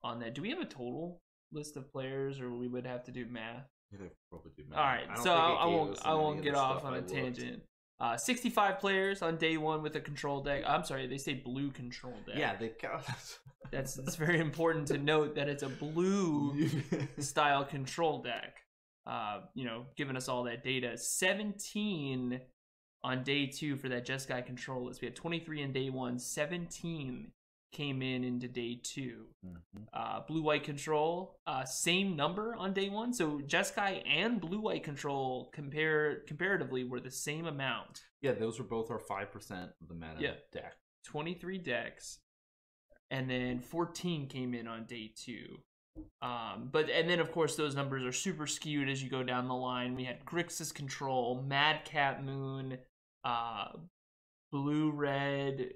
On that, do we have a total list of players, or we would have to do math? Yeah, probably do math. All right, so I won't get off on a tangent. 65 players on day 1 with a control deck. I'm sorry, they say blue control deck. Yeah, it's very important to note that it's a blue style control deck. Giving us all that data. 17 on day 2 for that Jeskai control list. We had 23 in day 1, 17 came into day 2. Mm-hmm. Blue-white control, same number on day 1. So Jeskai and blue-white control comparatively were the same amount. Yeah, those were both our 5% of the mana deck. 23 decks. And then 14 came in on day 2. And then of course those numbers are super skewed as you go down the line. We had Grixis control, Madcap Moon, blue-red,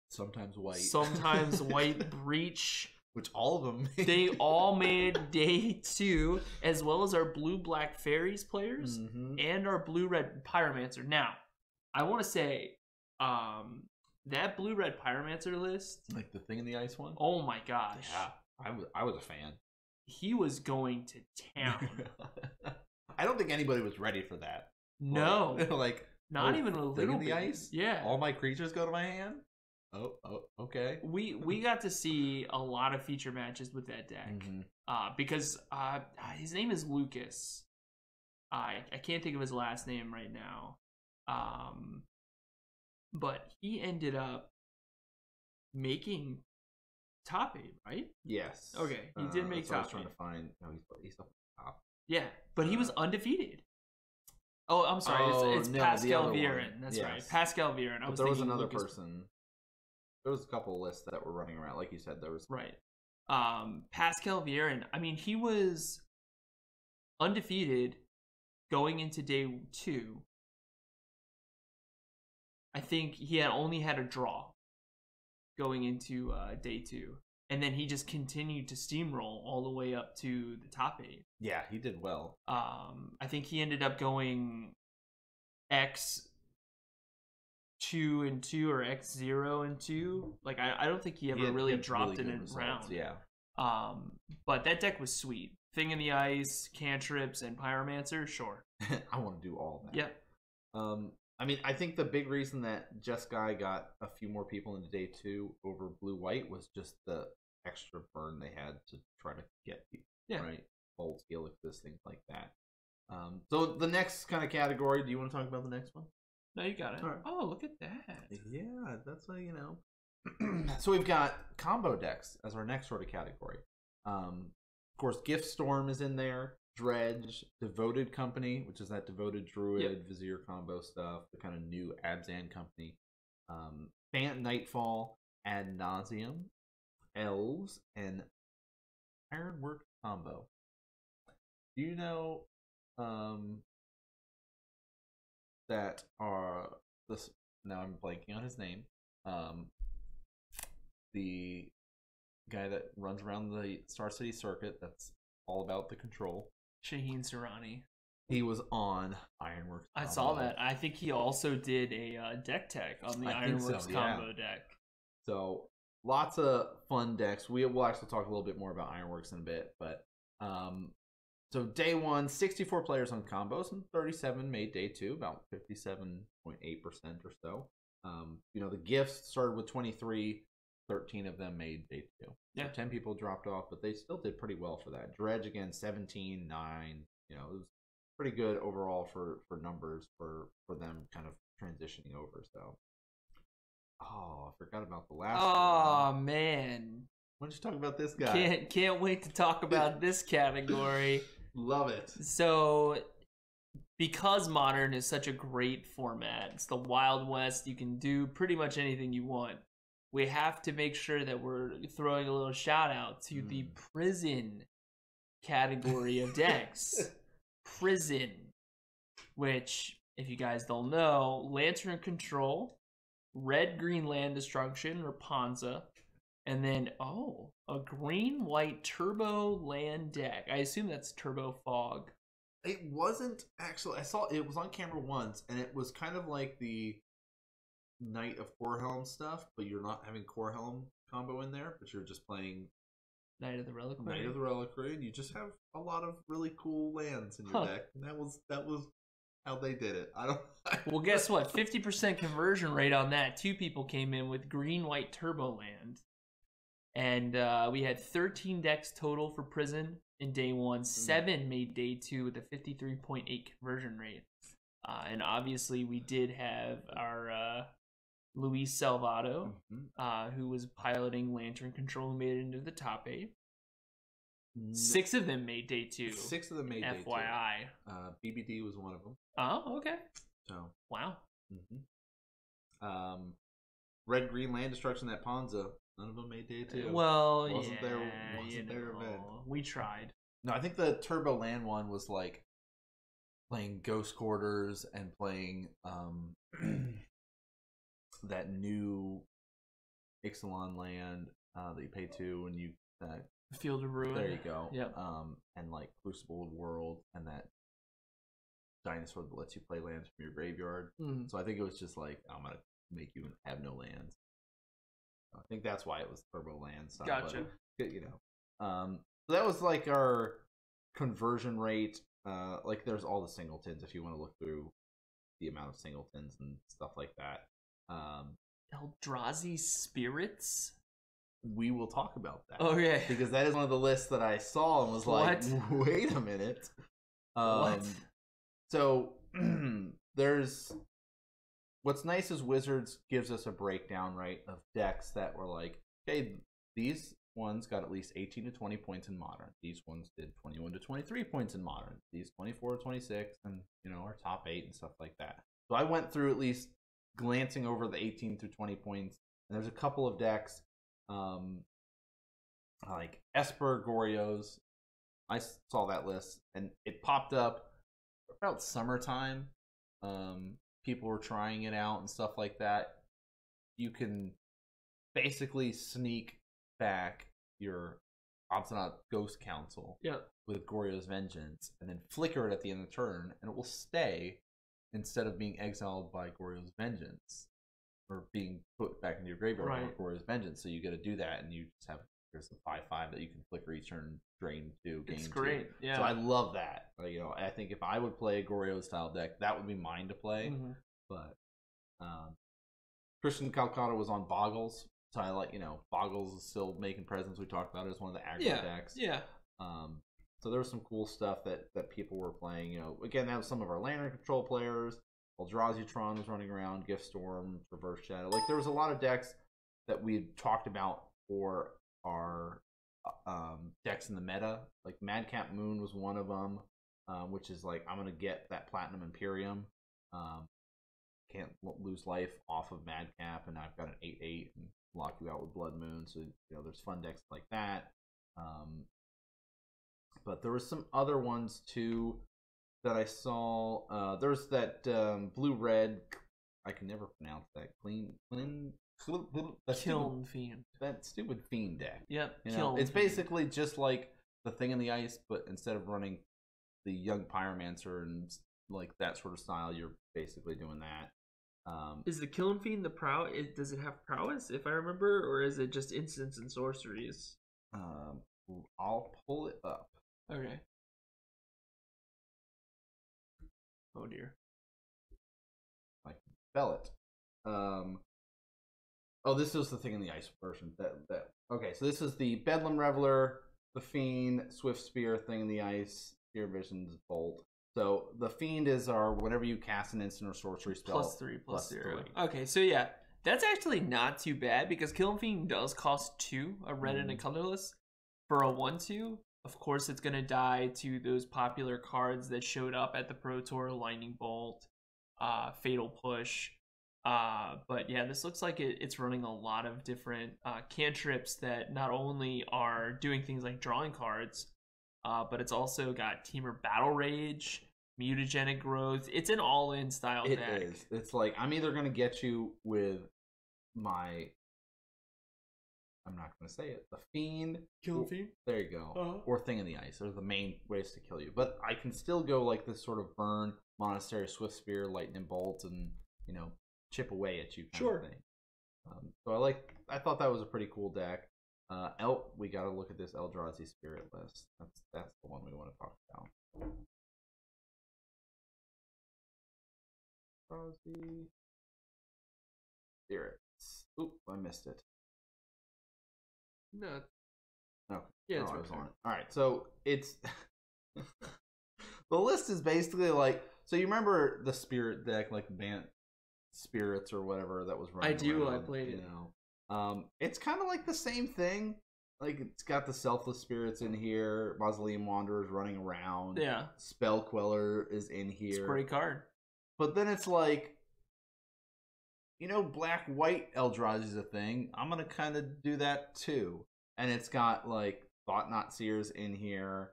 sometimes white Breach, which all of them they all made day 2, as well as our blue-black Fairies players and our blue-red Pyromancer. Now, I want to say that blue-red Pyromancer list, like the Thing in the Ice one. Oh my gosh! Yeah, I was a fan. He was going to town. I don't think anybody was ready for that. No, like not even a little Thing in bit. the Ice. Yeah, all my creatures go to my hand. Oh, okay. We got to see a lot of feature matches with that deck because his name is Lucas. I can't think of his last name right now, but he ended up making top 8, right? Yes. Okay, he did make top 8. I was trying to find. No, he's up top. Yeah, but he was undefeated. Oh, I'm sorry. It's Pascal Viren. That's right, Pascal Viren. But there was another person. There was a couple of lists that were running around, like you said. There was Pascal Viren. I mean, he was undefeated going into day 2. I think he only had a draw going into day 2, and then he just continued to steamroll all the way up to the top 8. Yeah, he did well. I think he ended up going X2 and 2 or X0 and 2. Like I don't think he ever really dropped it in round. Yeah. But that deck was sweet. Thing in the Ice, cantrips, and Pyromancer. Sure. I want to do all that. Yeah. I mean, I think the big reason that Jeskai got a few more people into day 2 over blue-white was just the extra burn they had to try to get people. Yeah. Right. Bold Helixes, things like that. So the next kind of category. Do you want to talk about the next one? No, you got it. Right. Oh, look at that. Yeah, that's how you know. So we've got combo decks as our next sort of category. Of course, Gift Storm is in there. Dredge, Devoted Company, which is that Devoted Druid, Vizier combo stuff, the kind of new Abzan company. Fant Nightfall, Ad Nauseum, Elves, and Ironwork combo. Do you know that are this? Now I'm blanking on his name. The guy that runs around the Star City circuit. That's all about the control. Shaheen Surani. He was on Ironworks combo. I saw that. I think he also did a deck tech on the Ironworks combo deck. So lots of fun decks. We'll actually talk a little bit more about Ironworks in a bit. But so day 1, 64 players on combos and 37 made day 2, about 57.8% or so. The gifts started with 23. 13 of them made day 2. Yeah. So 10 people dropped off, but they still did pretty well for that. Dredge again, 17, 9. You know, it was pretty good overall for numbers for them kind of transitioning over. So, I forgot about the last one. Oh man. Why don't you talk about this guy? Can't wait to talk about this category. Love it. So, because Modern is such a great format, it's the Wild West, you can do pretty much anything you want. We have to make sure that we're throwing a little shout out to the Prison category of decks. Prison, which, if you guys don't know, Lantern Control, red-green land destruction, Rapunzel, and then, a green-white turbo land deck. I assume that's Turbo Fog. It wasn't actually. I saw it was on camera once, and it was kind of like the Knight of Corehelm stuff, but you're not having Corehelm combo in there, but you're just playing Knight of the Reliquary. Knight of the Reliquary, and you just have a lot of really cool lands in your deck, and that was how they did it. I don't. Well, guess what? 50% conversion rate on that. 2 people came in with green-white turbo land, and we had 13 decks total for Prison in day 1. 7 made day 2 with a 53.8 conversion rate. And obviously, we did have our Luis Salvato, who was piloting Lantern Control, who made it into the top 8. 6 of them made day 2. 6 of them made day 2. FYI. BBD was one of them. Oh, okay. So wow. Red green land destruction, that Ponza, none of them made day 2. Well, wasn't there event. We tried. No, I think the Turbo Land one was like playing Ghost Quarters and playing that new Ixalan land that you pay 2 and you Field of Ruin. There you go. Yep. And like Crucible World and that dinosaur that lets you play lands from your graveyard. So I think it was just like, I'm gonna make you have no lands. I think that's why it was Turbo Land style. Gotcha. But, you know, so that was like our conversion rate. Like there's all the singletons if you want to look through the amount of singletons and stuff like that. Eldrazi Spirits. We will talk about that. Okay. Because that is one of the lists that I saw and was like, wait a minute. What? So there's what's nice is Wizards gives us a breakdown, right, of decks that were like, okay, these ones got at least 18 to 20 points in Modern. These ones did 21 to 23 points in Modern. These 24 to 26, and you know, our top 8 and stuff like that. So I went through at least glancing over the 18 through 20 points, and there's a couple of decks like Esper, Gorios. I saw that list, and it popped up about summertime. People were trying it out and stuff like that. You can basically sneak back your Obstinate Ghost Council with Goryo's Vengeance, and then flicker it at the end of the turn, and it will stay instead of being exiled by Goryo's Vengeance or being put back into your graveyard by Goryo's Vengeance. So you got to do that, and you just have there's the 5/5 that you can flicker each turn, drain 2, gain 2. It's great, yeah. So I love that. You know, I think if I would play a Goryo style deck, that would be mine to play. But Christian Calcutta was on Boggles. So I like, you know, Boggles is still making presence. We talked about it as one of the aggro decks. Yeah. So there was some cool stuff that people were playing. You know, again, that was some of our Lantern Control players. Eldrazi-tron was running around, Giftstorm, Reverse Shadow. Like there was a lot of decks that we talked about for our decks in the meta. Like Madcap Moon was one of them, which is like, I'm gonna get that Platinum Imperium. Can't lose life off of Madcap, and I've got an 8/8 and lock you out with Blood Moon. So you know, there's fun decks like that. But there was some other ones too that I saw. There's that blue-red. I can never pronounce that. Kiln Fiend. That stupid Fiend deck. Yep. You know, it's basically just like the Thing in the Ice, but instead of running the Young Pyromancer and like that sort of style, you're basically doing that. Is the Kiln Fiend the prowess? Does it have prowess, if I remember, or is it just instants and sorceries? I'll pull it up. Okay. Oh dear. I can spell it. Oh, this is the thing in the ice version. Okay, so this is the Bedlam Reveler, the Fiend, Swift Spear, thing in the ice, Spear Visions, Bolt. So the Fiend is our whenever you cast an instant or sorcery spell. +3/+0. Okay, so yeah, that's actually not too bad because Killing Fiend does cost 2, a red and a colorless. For a 1/2, of course, it's going to die to those popular cards that showed up at the Pro Tour, Lightning Bolt, Fatal Push. But yeah, this looks like it's running a lot of different cantrips that not only are doing things like drawing cards, but it's also got Teamer Battle Rage, Mutagenic Growth. It's an all-in style deck. It is. It's like, I'm either going to get you with my... I'm not going to say it. The Fiend. Killing Fiend? There you go. Or Thing in the Ice. Those are the main ways to kill you. But I can still go like this sort of burn, Monastery, Swift Spear, Lightning Bolt, and, you know, chip away at you kind of thing. So I thought that was a pretty cool deck. We got to look at this Eldrazi Spirit list. That's the one we want to talk about. Eldrazi Spirits. Oop, I missed it. No. Okay. Yeah, it's on it. All right, so it's the list is basically like, so you remember the Spirit deck, like Bant Spirits or whatever that was running. I do. Around, I played it. It's kind of like the same thing. Like, it's got the Selfless Spirits in here. Mausoleum Wanderers running around. Yeah. Spell Queller is in here. It's a great card. But then it's like, you know, black-white Eldrazi is a thing. I'm going to kind of do that too. And it's got, like, Thought-Knot Seers in here.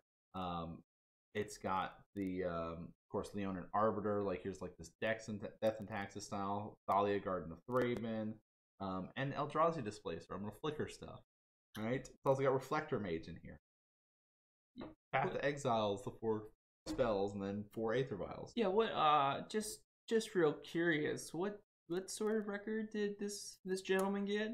It's got the, of course, Leonin Arbiter. Like, here's, like, this Death and Taxes style. Thalia, Garden of Thraben. And Eldrazi Displacer. I'm going to flicker stuff. All right? It's also got Reflector Mage in here. Path to Exile is the 4 spells, and then 4 Aether Vials. Yeah, what, just real curious, what sort of record did this gentleman get?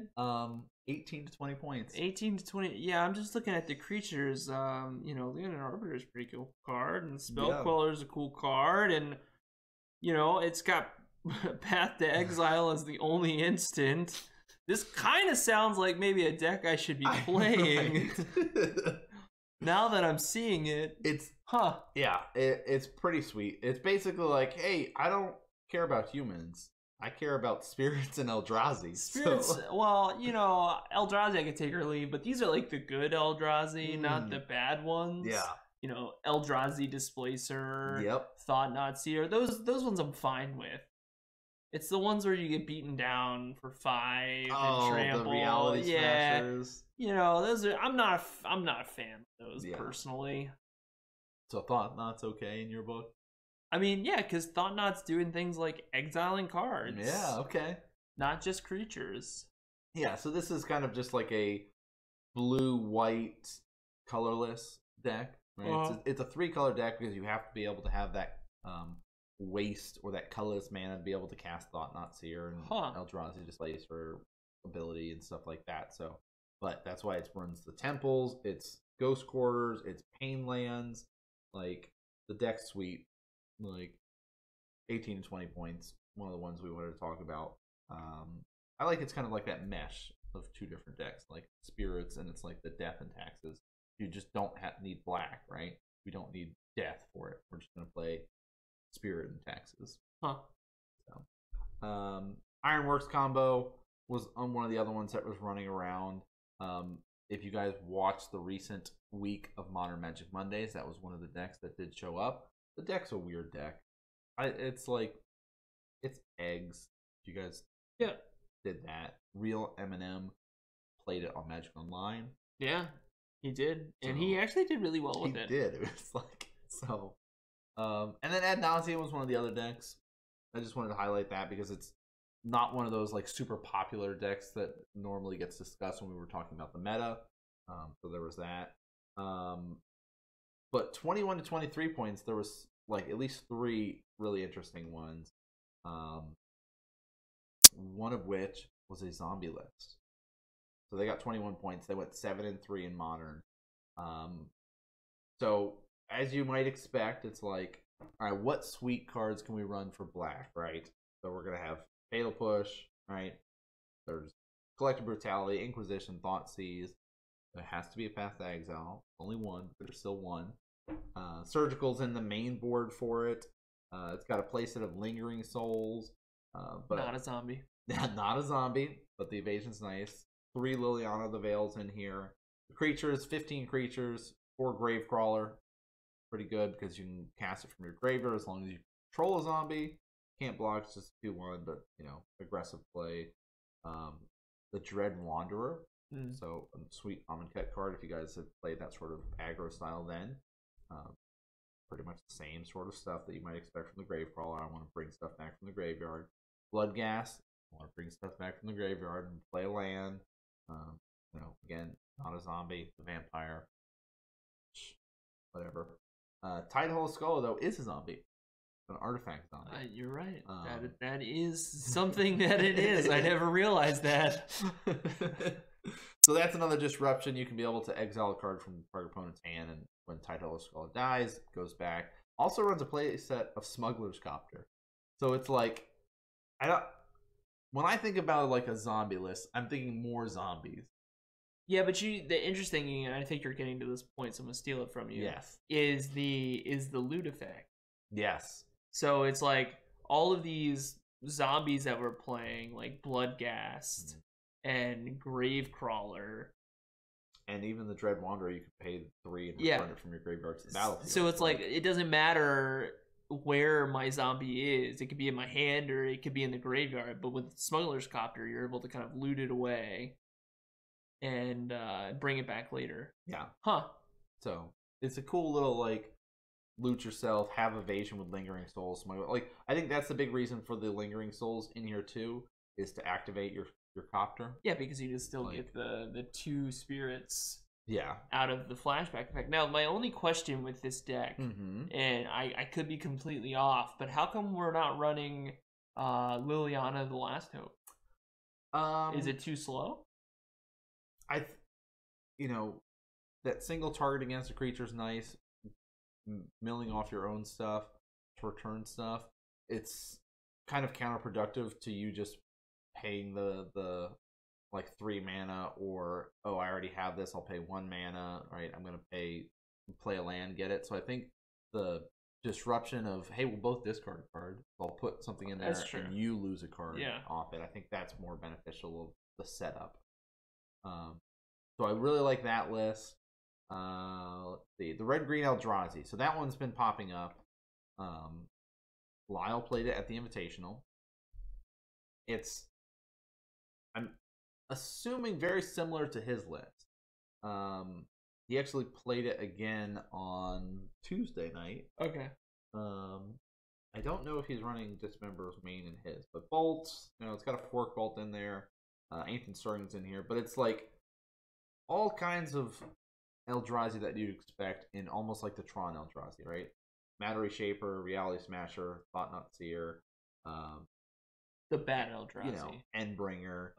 18 to 20 points. 18 to 20. Yeah, I'm just looking at the creatures. You know, Leonin Arbiter is a pretty cool card, and Spell Queller is a cool card, and you know, it's got Path to Exile as the only instant. This kind of sounds like maybe a deck I should be playing. Now that I'm seeing it, it's it's pretty sweet. It's basically like, hey, I don't care about humans. I care about spirits and Eldrazi. Spirits, well, you know, Eldrazi I could take or leave, but these are like the good Eldrazi, not the bad ones. Yeah. You know, Eldrazi Displacer, Thought-Knot Seer, those ones I'm fine with. It's the ones where you get beaten down for 5 and trample. The reality smashers. You know, those are I'm not a fan of those personally. So Thought-Knot's okay in your book? I mean, yeah, because Thought-Knot's doing things like exiling cards. Yeah, okay. Not just creatures. Yeah, so this is kind of just like a blue-white colorless deck. Right? It's a 3-color deck because you have to be able to have that waste or that colorless mana to be able to cast Thought-Knot Seer and Eldrazi Displacer ability and stuff like that. So, but that's why it runs the temples, it's Ghost Quarters, it's Pain Lands. Like, the deck's sweet. Like 18 to 20 points. One of the ones we wanted to talk about. I like it's kind of like that mesh of 2 different decks, like spirits, and it's like the death and taxes. You just don't need black, right? We don't need death for it. We're just gonna play spirit and taxes. So, Ironworks combo was on one of the other ones that was running around. If you guys watched the recent week of Modern Magic Mondays, that was one of the decks that did show up. The deck's a weird deck. It's like, it's eggs. You guys did that. Real Eminem played it on Magic Online. Yeah, he did. And he actually did really well with it. He did. It was like, so. And then Ad Nauseam was one of the other decks. I just wanted to highlight that because it's not one of those like super popular decks that normally gets discussed when we were talking about the meta. So there was that. But 21 to 23 points, there was like at least 3 really interesting ones. One of which was a zombie list. So they got 21 points. They went 7-3 in Modern. So as you might expect, it's like, all right, what sweet cards can we run for black, right? So we're gonna have Fatal Push, right? There's Collective Brutality, Inquisition, Thoughtseize. There has to be a Path to Exile. Only one, but there's still one. Surgical's in the main board for it. It's got a playset of Lingering Souls. But not a zombie. Not a zombie, but the evasion's nice. 3 Liliana the Veils in here. The creatures, 15 creatures, 4 Gravecrawler. Pretty good because you can cast it from your graveyard as long as you control a zombie. Can't block, it's just 2/1, but aggressive play. The Dread Wanderer. So a sweet Amonkhet card if you guys have played that sort of aggro style then. Pretty much the same sort of stuff that you might expect from the Gravecrawler. I want to bring stuff back from the graveyard. Bloodghast. I want to bring stuff back from the graveyard and play a land. Again, not a zombie, a vampire. Whatever. Tidehull Skull, though, is a zombie. An artifact zombie. You're right. That is something that it is. I never realized that. So that's another disruption. You can be able to exile a card from your opponent's hand, and when Tidehull Skull dies, it goes back. Also runs a play set of Smuggler's Copter. So it's like, when I think about like a zombie list, I'm thinking more zombies. Yeah, but the interesting thing, and I think you're getting to this point, so I'm gonna steal it from you. Yes. Is the loot effect. Yes. So it's like all of these zombies that we're playing, like Bloodghast and Gravecrawler. And even the Dread Wanderer, you can pay 3 and return it from your graveyard to the battlefield. So it's like it doesn't matter where my zombie is. It could be in my hand or it could be in the graveyard. But with Smuggler's Copter, you're able to kind of loot it away and bring it back later. Yeah. Huh. So it's a cool little like loot yourself, have evasion with Lingering Souls. Like I think that's the big reason for the Lingering Souls in here too, is to activate your copter. Yeah, because you just still get the 2 spirits. Yeah. Out of the flashback effect. Now, my only question with this deck, and I could be completely off, but how come we're not running Liliana the Last Hope? Is it too slow? That single target against a creature is nice. Milling off your own stuff to return stuff. It's kind of counterproductive to you just paying the like 3 mana, or I already have this, I'll pay 1 mana, right? I'm gonna play a land, get it. So I think the disruption of, hey, we'll both discard a card, I'll put something in there and you lose a card off it. I think that's more beneficial of the setup. So I really like that list. Let's see, the Red Green Eldrazi. So that one's been popping up. Lyle played it at the Invitational. I'm assuming very similar to his list. He actually played it again on Tuesday night. Okay. I don't know if he's running Dismember's main in his, but bolts, it's got a Fork Bolt in there. Ancient Stirring's in here, but it's like all kinds of Eldrazi that you'd expect in almost like the Tron Eldrazi, right? Matter Reshaper, Reality Smasher, Thought-Knot Seer, the bad Eldrazi, Endbringer.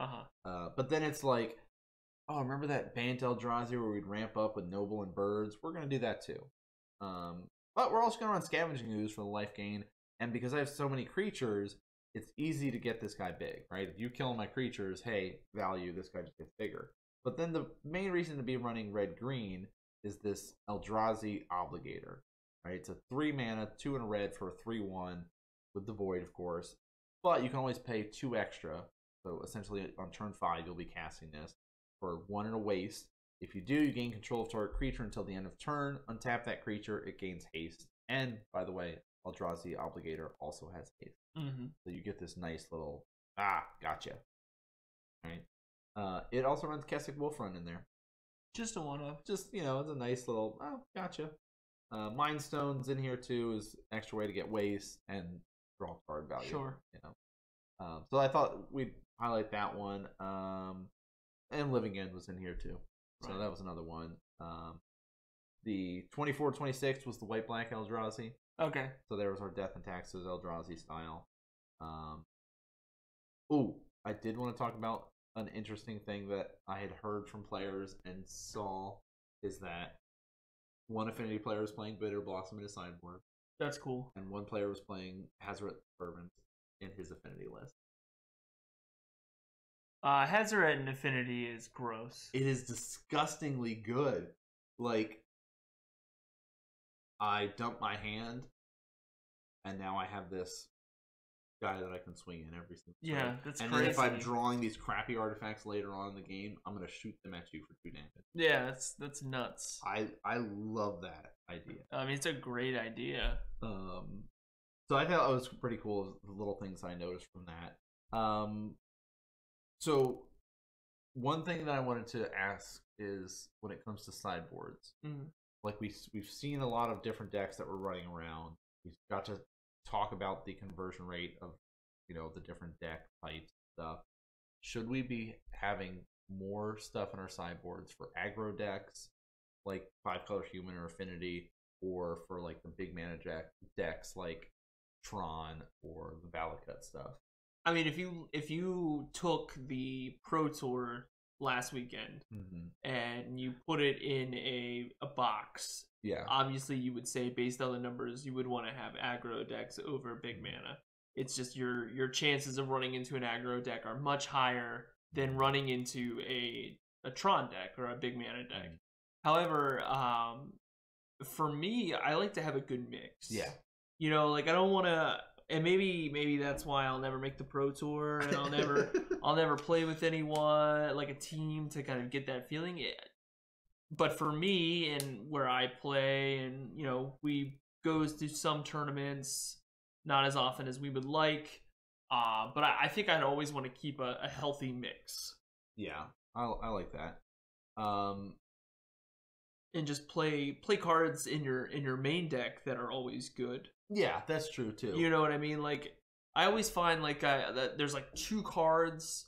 But then it's like, oh, remember that Bant Eldrazi where we'd ramp up with Noble and Birds? We're gonna do that too. But we're also gonna run Scavenging Ooze for the life gain, and because I have so many creatures, it's easy to get this guy big, right? If you kill my creatures, hey, value, this guy just gets bigger. But then the main reason to be running red-green is this Eldrazi Obligator, right? It's a 3 mana, 2 and a red for a 3/1 with the Void, of course. But you can always pay 2 extra. So essentially on turn 5, you'll be casting this for 1 and a waste. If you do, you gain control of target creature until the end of turn. Untap that creature, it gains haste. And, by the way, Eldrazi Obligator also has haste. So you get this nice little, gotcha. Right? It also runs Kessig Wolfrun in there. Just a one-off. Just, it's a nice little, gotcha. Mind Stone's in here too, is an extra way to get waste and draw card value. Sure. So I thought we'd highlight that one. And Living End was in here too. So that was another one. The 24-26 was the white-black Eldrazi. Okay. So there was our Death and Taxes Eldrazi style. I did want to talk about an interesting thing that I had heard from players and saw, is that one Affinity player was playing Bitter Blossom in his sideboard. That's cool. And one player was playing Hazoret Fervent in his Affinity list. Hazard at an Affinity is gross. It is disgustingly good. Like, I dump my hand, and now I have this guy that I can swing in every single time. Yeah, that's and crazy. then if I'm drawing these crappy artifacts later on in the game, I'm going to shoot them at you for 2 damage. Yeah, that's nuts. I love that idea. I mean, it's a great idea. So I thought it was pretty cool, the little things I noticed from that. So one thing that I wanted to ask is when it comes to sideboards, like we've seen a lot of different decks that were running around. We've got to talk about the conversion rate of, you know, the different deck types and stuff. Should we be having more stuff in our sideboards for aggro decks, like 5-color human or affinity, or for like the big mana decks like Tron or the Valakut stuff? I mean, if you took the Pro Tour last weekend and you put it in a box, yeah, obviously you would say, based on the numbers, you would want to have aggro decks over big mana. It's just your chances of running into an aggro deck are much higher than running into a Tron deck or a big mana deck. However, for me, I like to have a good mix. Yeah. You know, like I don't want to, and maybe that's why I'll never make the Pro Tour, and I'll never play with anyone like a team to kind of get that feeling. But for me and where I play, and you know, we goes to some tournaments, not as often as we would like, but I think I'd always want to keep a healthy mix. Yeah, I like that. And just play cards in your main deck that are always good. Yeah, that's true too. You know what I mean? Like, I always find like that there's like 2 cards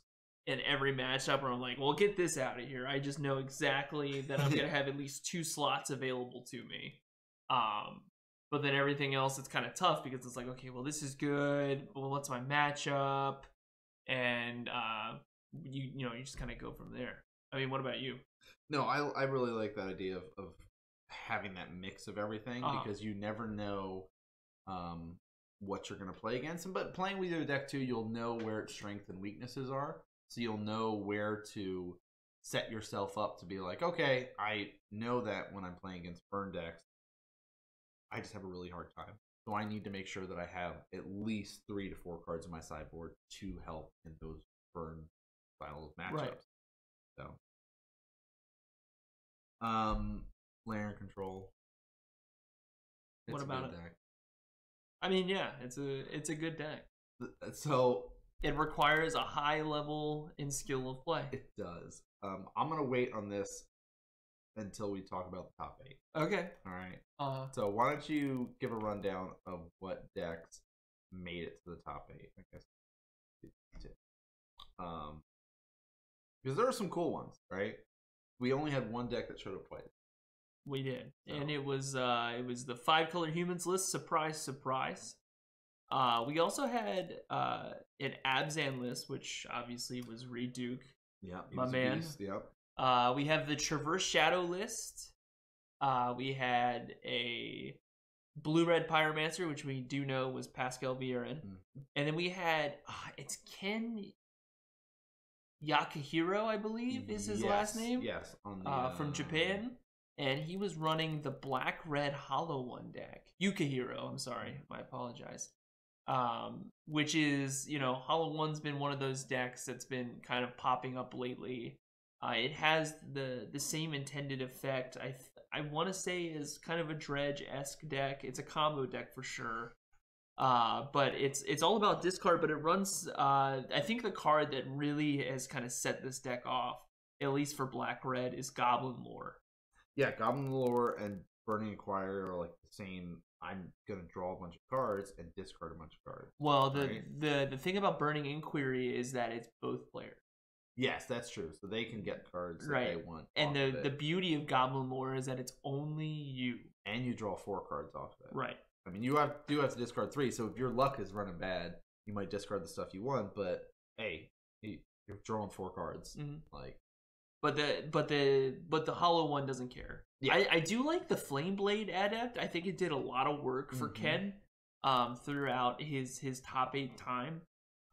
in every matchup where I'm like, well, get this out of here. I just know exactly that I'm gonna have at least 2 slots available to me. But then everything else, it's kind of tough because it's like, okay, well, this is good. Well, what's my matchup? And you know, you just kind of go from there. I mean, what about you? No, I really like that idea of having that mix of everything, because you never know what you're going to play against. But playing with your deck too, you'll know where its strengths and weaknesses are. So you'll know where to set yourself up to be like, okay, I know that when I'm playing against burn decks, I just have a really hard time. So I need to make sure that I have at least 3 to 4 cards in my sideboard to help in those burn style of matchups. Right. So, Laren Control. What about it? Deck. I mean, yeah, it's a good deck. So it requires a high level in skill of play. It does. I'm gonna wait on this until we talk about the top 8. Okay. All right. So why don't you give a rundown of what decks made it to the top 8? I guess. Because there are some cool ones, right? We only had one deck that showed up twice. We did, and it was the 5-color humans list. Surprise, surprise. We also had an Abzan list, which obviously was Reed Duke. Yeah, my man. Yep. We have the Traverse Shadow list. We had a Blue-Red Pyromancer, which we do know was Pascal Viren. And then we had, it's Ken Yakahiro, I believe, is his last name. Yes. On the, from Japan. And he was running the Black-Red Hollow One deck. Yukahiro, I'm sorry. I apologize. Which is, you know, Hollow One's been one of those decks that's been kind of popping up lately. It has the same intended effect. I want to say is kind of a Dredge-esque deck. It's a combo deck for sure. But it's all about discard, but it runs I think the card that really has kind of set this deck off, at least for black-red, is Goblin Lore. Yeah, Goblin Lore and Burning Acquire are like the same. I'm gonna draw a bunch of cards and discard a bunch of cards. Well, the thing about Burning Inquiry is that it's both players. Yes, that's true. So they can get cards that they want. And the beauty of Goblin Lore is that it's only you. And you draw 4 cards off of it. Right. I mean, you do have to discard 3. So if your luck is running bad, you might discard the stuff you want. But hey, you're drawing 4 cards. Like, but the Hollow One doesn't care. Yeah. I do like the Flameblade Adept. I think it did a lot of work for Ken throughout his top 8 time.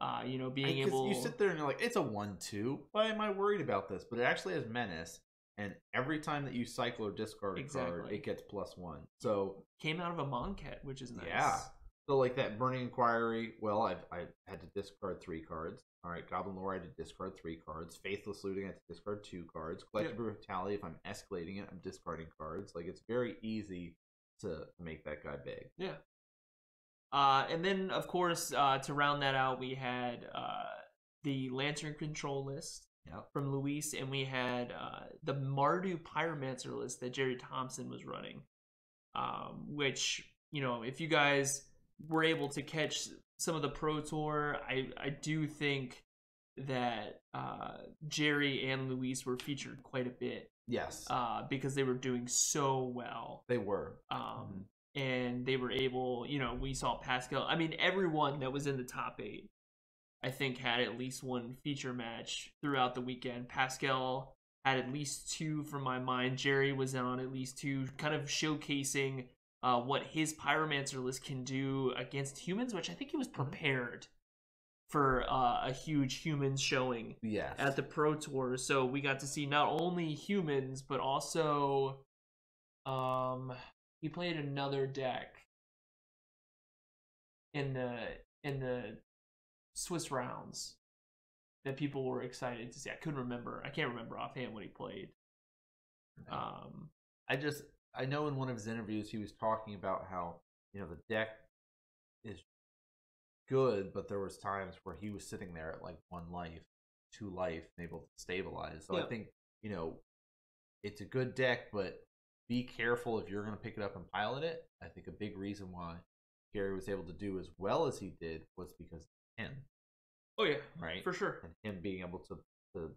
Being able, you sit there and you're like, it's a 1/2. Why am I worried about this? But it actually has menace, and every time that you cycle or discard a card, it gets +1. So came out of a Monket, which is nice. Yeah. So like that Burning Inquiry, well, I had to discard 3 cards. All right, Goblin Lore, I had to discard 3 cards. Faithless Looting, I had to discard 2 cards. Collective Brutality, if I'm escalating it, I'm discarding cards. Like, it's very easy to make that guy big. Yeah. And then, of course, to round that out, we had the Lantern Control list from Luis, and we had the Mardu Pyromancer list that Jerry Thompson was running, which, if you guys were able to catch some of the Pro Tour, I do think that Jerry and Luis were featured quite a bit. Yes. Because they were doing so well. They were. And they were able, we saw Pascal. I mean, everyone that was in the top 8, I think, had at least one feature match throughout the weekend. Pascal had at least 2 from my mind. Jerry was on at least 2, kind of showcasing what his Pyromancer list can do against humans, which I think he was prepared for a huge humans showing at the Pro Tour. So we got to see not only humans, but also he played another deck in the Swiss rounds that people were excited to see. I can't remember offhand what he played. I know in one of his interviews he was talking about how the deck is good, but there was times where he was sitting there at like 1 life, 2 life, and able to stabilize. So I think it's a good deck, but be careful if you're going to pick it up and pilot it. I think a big reason why Gary was able to do as well as he did was because of him. Oh yeah, right, for sure. And him being able to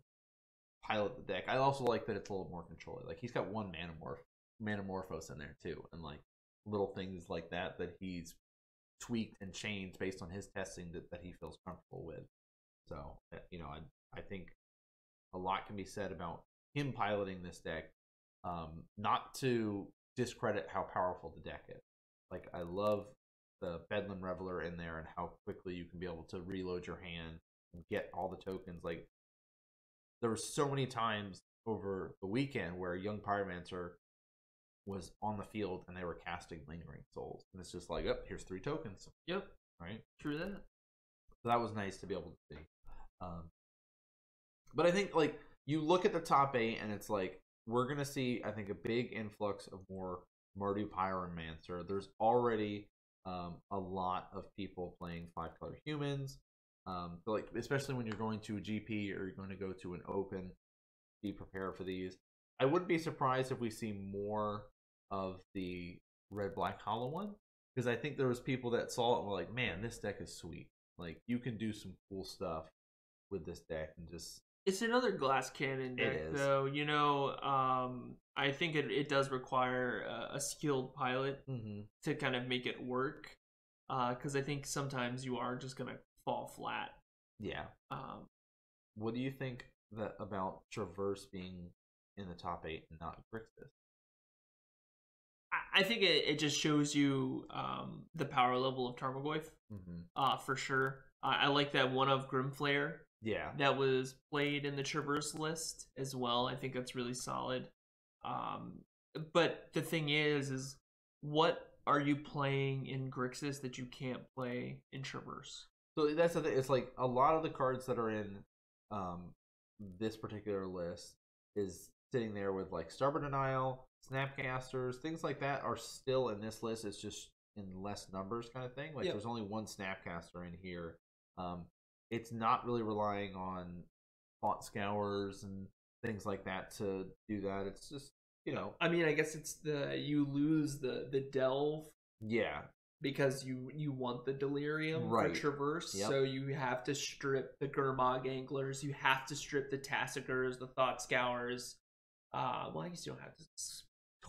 pilot the deck. I also like that it's a little more controlled. Like, he's got 1 Manamorphose in there too, and like little things like that he's tweaked and changed based on his testing that he feels comfortable with. So I think a lot can be said about him piloting this deck. Not to discredit how powerful the deck is. Like, I love the Bedlam Reveler in there and how quickly you can be able to reload your hand and get all the tokens. Like, there were so many times over the weekend where Young Pyromancer was on the field and they were casting Lingering Souls, and it's just like, oh, here's 3 tokens. Yep. Right. True that. So that was nice to be able to see. But I think, like, you look at the top 8 and it's like, we're going to see, I think, a big influx of more Mardu Pyromancer. There's already a lot of people playing 5-color humans. Like, especially when you're going to a GP or you're going to go to an open, be prepared for these. I wouldn't be surprised if we see more of the red-black hollow one, because I think there was people that saw it and were like, man, this deck is sweet. Like, you can do some cool stuff with this deck and just... It's another glass cannon deck, though. I think it does require a skilled pilot to kind of make it work. Because I think sometimes you are just going to fall flat. Yeah. What do you think about Traverse being in the top 8 and not Grixis? I think it just shows you the power level of Tarmogoyf, for sure. I like that one of Grimflare. Yeah, that was played in the Traverse list as well. I think that's really solid. But the thing is what are you playing in Grixis that you can't play in Traverse? So that's the thing. It's like a lot of the cards that are in this particular list is sitting there with like Stubborn Denial, Snapcasters, things like that are still in this list. It's just in less numbers kind of thing. Like there's only 1 Snapcaster in here. It's not really relying on Thought Scours and things like that to do that. It's just, I mean, I guess it's you lose the Delve. Yeah. Because you want the Delirium for Traverse. Yep. So you have to strip the Gurmag Anglers. You have to strip the Tassigurs, the Thought Scours. Well, I guess you don't have to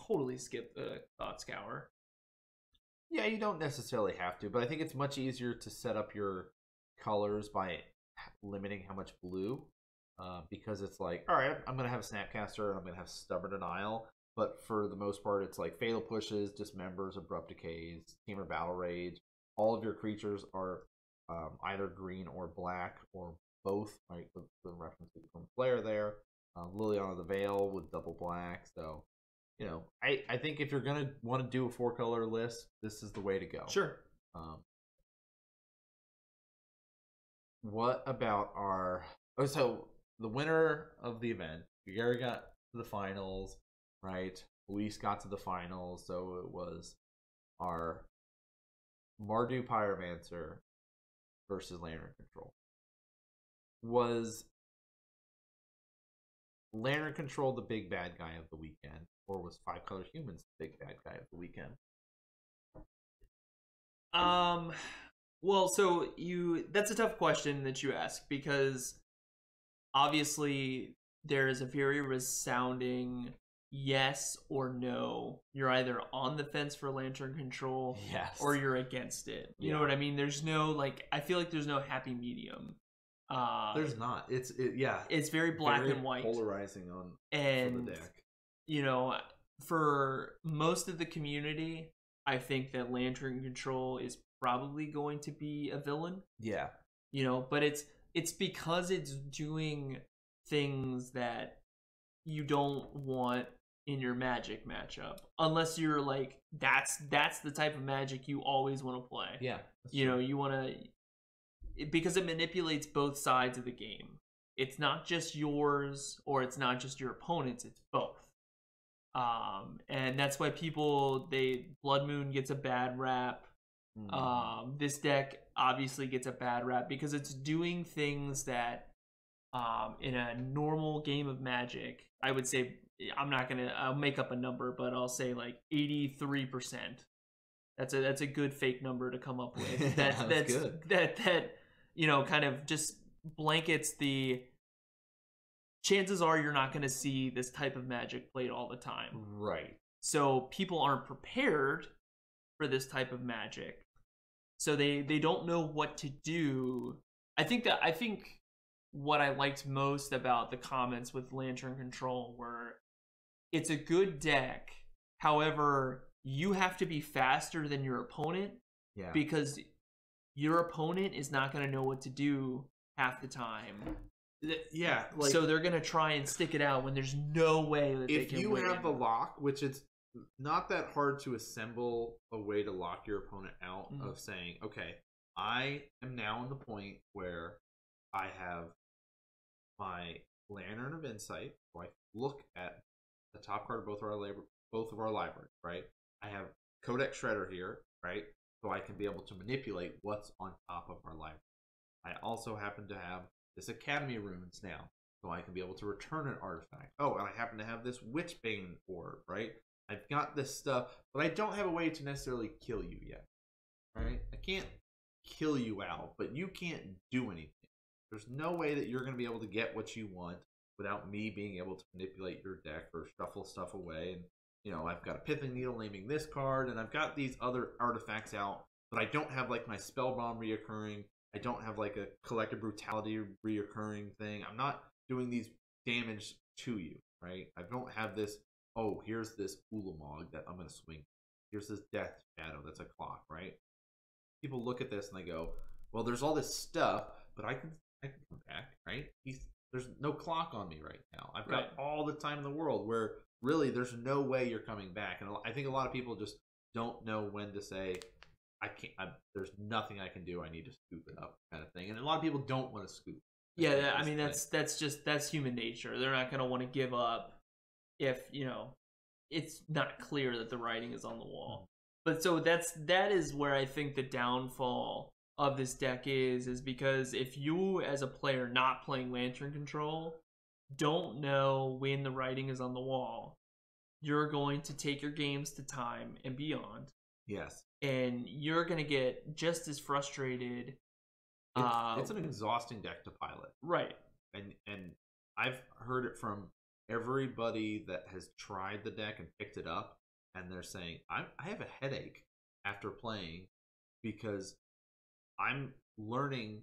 totally skip the Thought Scour. Yeah, you don't necessarily have to, but I think it's much easier to set up your colors by limiting how much blue, because it's like, all right, I'm gonna have Snapcaster and I'm gonna have Stubborn Denial, but for the most part it's like Fatal Pushes, Dismembers, Abrupt Decays, Tamer Battle Rage. All of your creatures are either green or black or both, right? The reference from Flare there. Liliana the Veil with double black. So, I think if you're gonna want to do a 4-color list, this is the way to go. Sure. What about so the winner of the event, Gary got to the finals, right? Luis got to the finals, so it was our Mardu Pyromancer versus Lantern Control. Was Lantern Control the big bad guy of the weekend, or was 5-color Humans the big bad guy of the weekend? Well, so that's a tough question that you ask, because obviously there is a very resounding yes or no. You're either on the fence for Lantern Control, yes, or you're against it. You know what I mean? There's no, I feel like there's no happy medium. There's not. It's very black and white, polarizing on and the deck. For most of the community, I think that Lantern Control is probably going to be a villain. Yeah. But it's because it's doing things that you don't want in your Magic matchup, unless you're that's the type of Magic you always want to play. Yeah. You want to, because it manipulates both sides of the game. It's not just yours, or it's not just your opponent's, it's both. And that's why Blood Moon gets a bad rap. This deck obviously gets a bad rap because it's doing things that in a normal game of Magic, I would say, I'll make up a number, but I'll say 83%. That's a good fake number to come up with. That's good. That kind of just blankets the chances are you're not going to see this type of Magic played all the time. Right. So people aren't prepared for this type of Magic. So they don't know what to do. I think what I liked most about the comments with Lantern Control were, it's a good deck. However, you have to be faster than your opponent. Yeah. Because your opponent is not going to know what to do half the time. Yeah. So they're going to try and stick it out when there's no way that they can win. If you have the lock, which it's not that hard to assemble a way to lock your opponent out, of saying, okay, I am now in the point where I have my Lantern of Insight, so I can look at the top card of both of our libraries, right? I have Codex Shredder here, right? So I can be able to manipulate what's on top of our library. I also happen to have this Academy Runes now, so I can be able to return an artifact. Oh, and I happen to have this Witchbane Orb, right? I've got this stuff, but I don't have a way to necessarily kill you yet, right? I can't kill you out, but you can't do anything. There's no way that you're going to be able to get what you want without me being able to manipulate your deck or shuffle stuff away. And, I've got a Pithing Needle naming this card, and I've got these other artifacts out, but I don't have, my Spell Bomb reoccurring. I don't have, a Collective Brutality reoccurring thing. I'm not doing these damage to you, right? I don't have this, oh, here's this Ulamog that I'm going to swing. Here's this Death Shadow that's a clock, right? People look at this and they go, well, there's all this stuff, but I can come back, right? There's no clock on me right now. I've got all the time in the world where really there's no way you're coming back. And I think a lot of people just don't know when to say, there's nothing I can do. I need to scoop it up, kind of thing. And a lot of people don't want to scoop. Yeah, that's human nature. They're not going to want to give up if, it's not clear that the writing is on the wall. But so that is where I think the downfall of this deck is because if you as a player not playing Lantern Control don't know when the writing is on the wall, you're going to take your games to time and beyond. Yes. And you're going to get just as frustrated. It's an exhausting deck to pilot. Right. And I've heard it from everybody that has tried the deck and picked it up, and they're saying, I have a headache after playing because I'm learning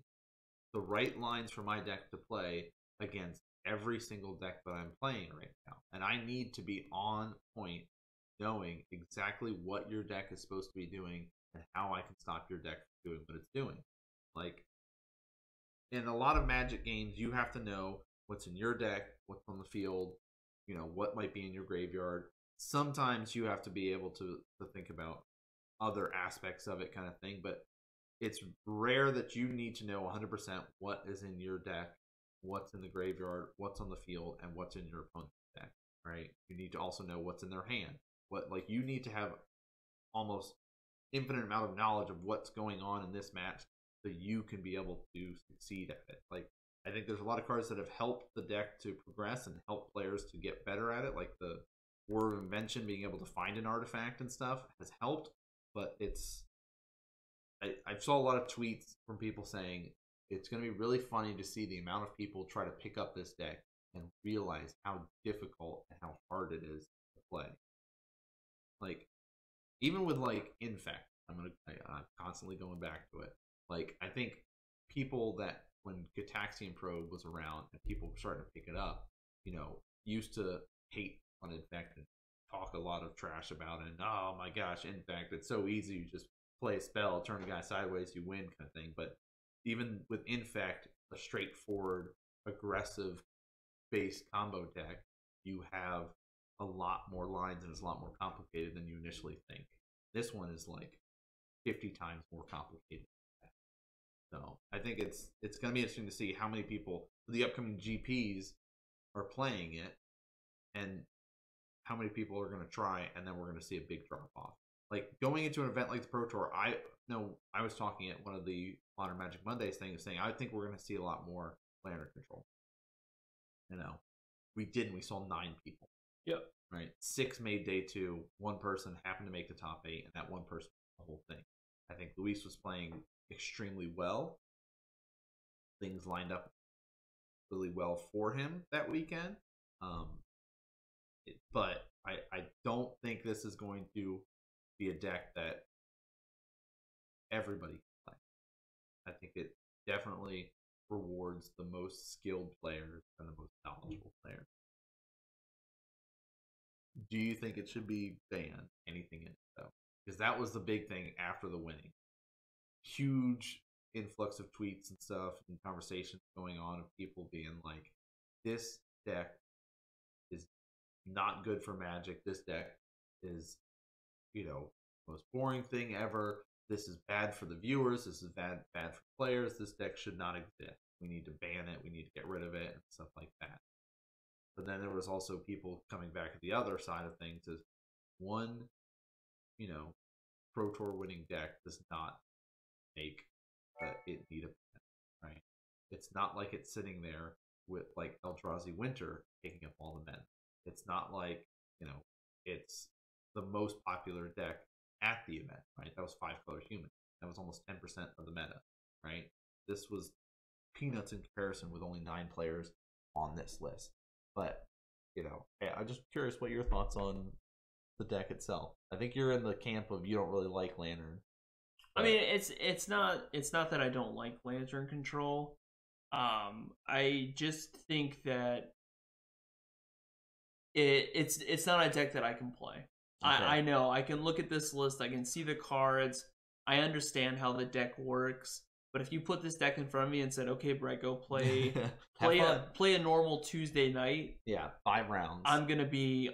the right lines for my deck to play against every single deck that I'm playing right now. And I need to be on point, knowing exactly what your deck is supposed to be doing and how I can stop your deck from doing what it's doing. Like, in a lot of Magic games, you have to know what's in your deck, what's on the field, what might be in your graveyard. Sometimes you have to be able to think about other aspects of it, kind of thing, but it's rare that you need to know 100% what is in your deck, what's in the graveyard, what's on the field, and what's in your opponent's deck, right? You need to also know what's in their hand. You need to have almost infinite amount of knowledge of what's going on in this match so you can be able to succeed at it. Like, I think there's a lot of cards that have helped the deck to progress and help players to get better at it, like the Word of Invention, being able to find an artifact and stuff has helped, but I saw a lot of tweets from people saying it's going to be really funny to see the amount of people try to pick up this deck and realize how difficult and how hard it is to play. Like, even with, like, Infect, I'm constantly going back to it. Like, I think people that, when Gitaxian Probe was around and people were starting to pick it up, used to hate on Infect and talk a lot of trash about it. And, oh my gosh, Infect, it's so easy. You just play a spell, turn a guy sideways, you win, kind of thing. But even with Infect, a straightforward, aggressive base combo deck, you have a lot more lines and it's a lot more complicated than you initially think. This one is like 50 times more complicated. So I think it's going to be interesting to see how many people for the upcoming GPs are playing it and how many people are going to try, and then we're going to see a big drop off. Like, going into an event like the Pro Tour, I was talking at one of the Modern Magic Mondays things, saying I think we're going to see a lot more planar control. We didn't. We saw 9 people. Yep. Right. 6 made day 2. 1 person happened to make the top 8, and that 1 person the whole thing. I think Luis was playing extremely well. Things lined up really well for him that weekend. But I don't think this is going to be a deck that everybody can play. I think it definitely rewards the most skilled players and the most knowledgeable players. Do you think it should be banned? Anything in it, though? Because that was the big thing after the winning. Huge influx of tweets and stuff and conversations going on of people being like, this deck is not good for Magic. This deck is, most boring thing ever. This is bad for the viewers. This is bad for players. This deck should not exist. We need to ban it. We need to get rid of it and stuff like that. But then there was also people coming back at the other side of things as one, Pro Tour winning deck does not make it need a ban, right? It's not like it's sitting there with like Eldrazi Winter taking up all the men. It's not like, it's the most popular deck at the event, right? That was 5-color human. That was almost 10% of the meta, right? This was peanuts in comparison with only 9 players on this list. But, I'm just curious what your thoughts on the deck itself. I think you're in the camp of you don't really like Lantern. I mean, it's not that I don't like Lantern Control. I just think that it's not a deck that I can play. Okay. I know I can look at this list, I can see the cards, I understand how the deck works. But if you put this deck in front of me and said, "Okay, Brett, go play a normal Tuesday night," 5 rounds, I'm gonna be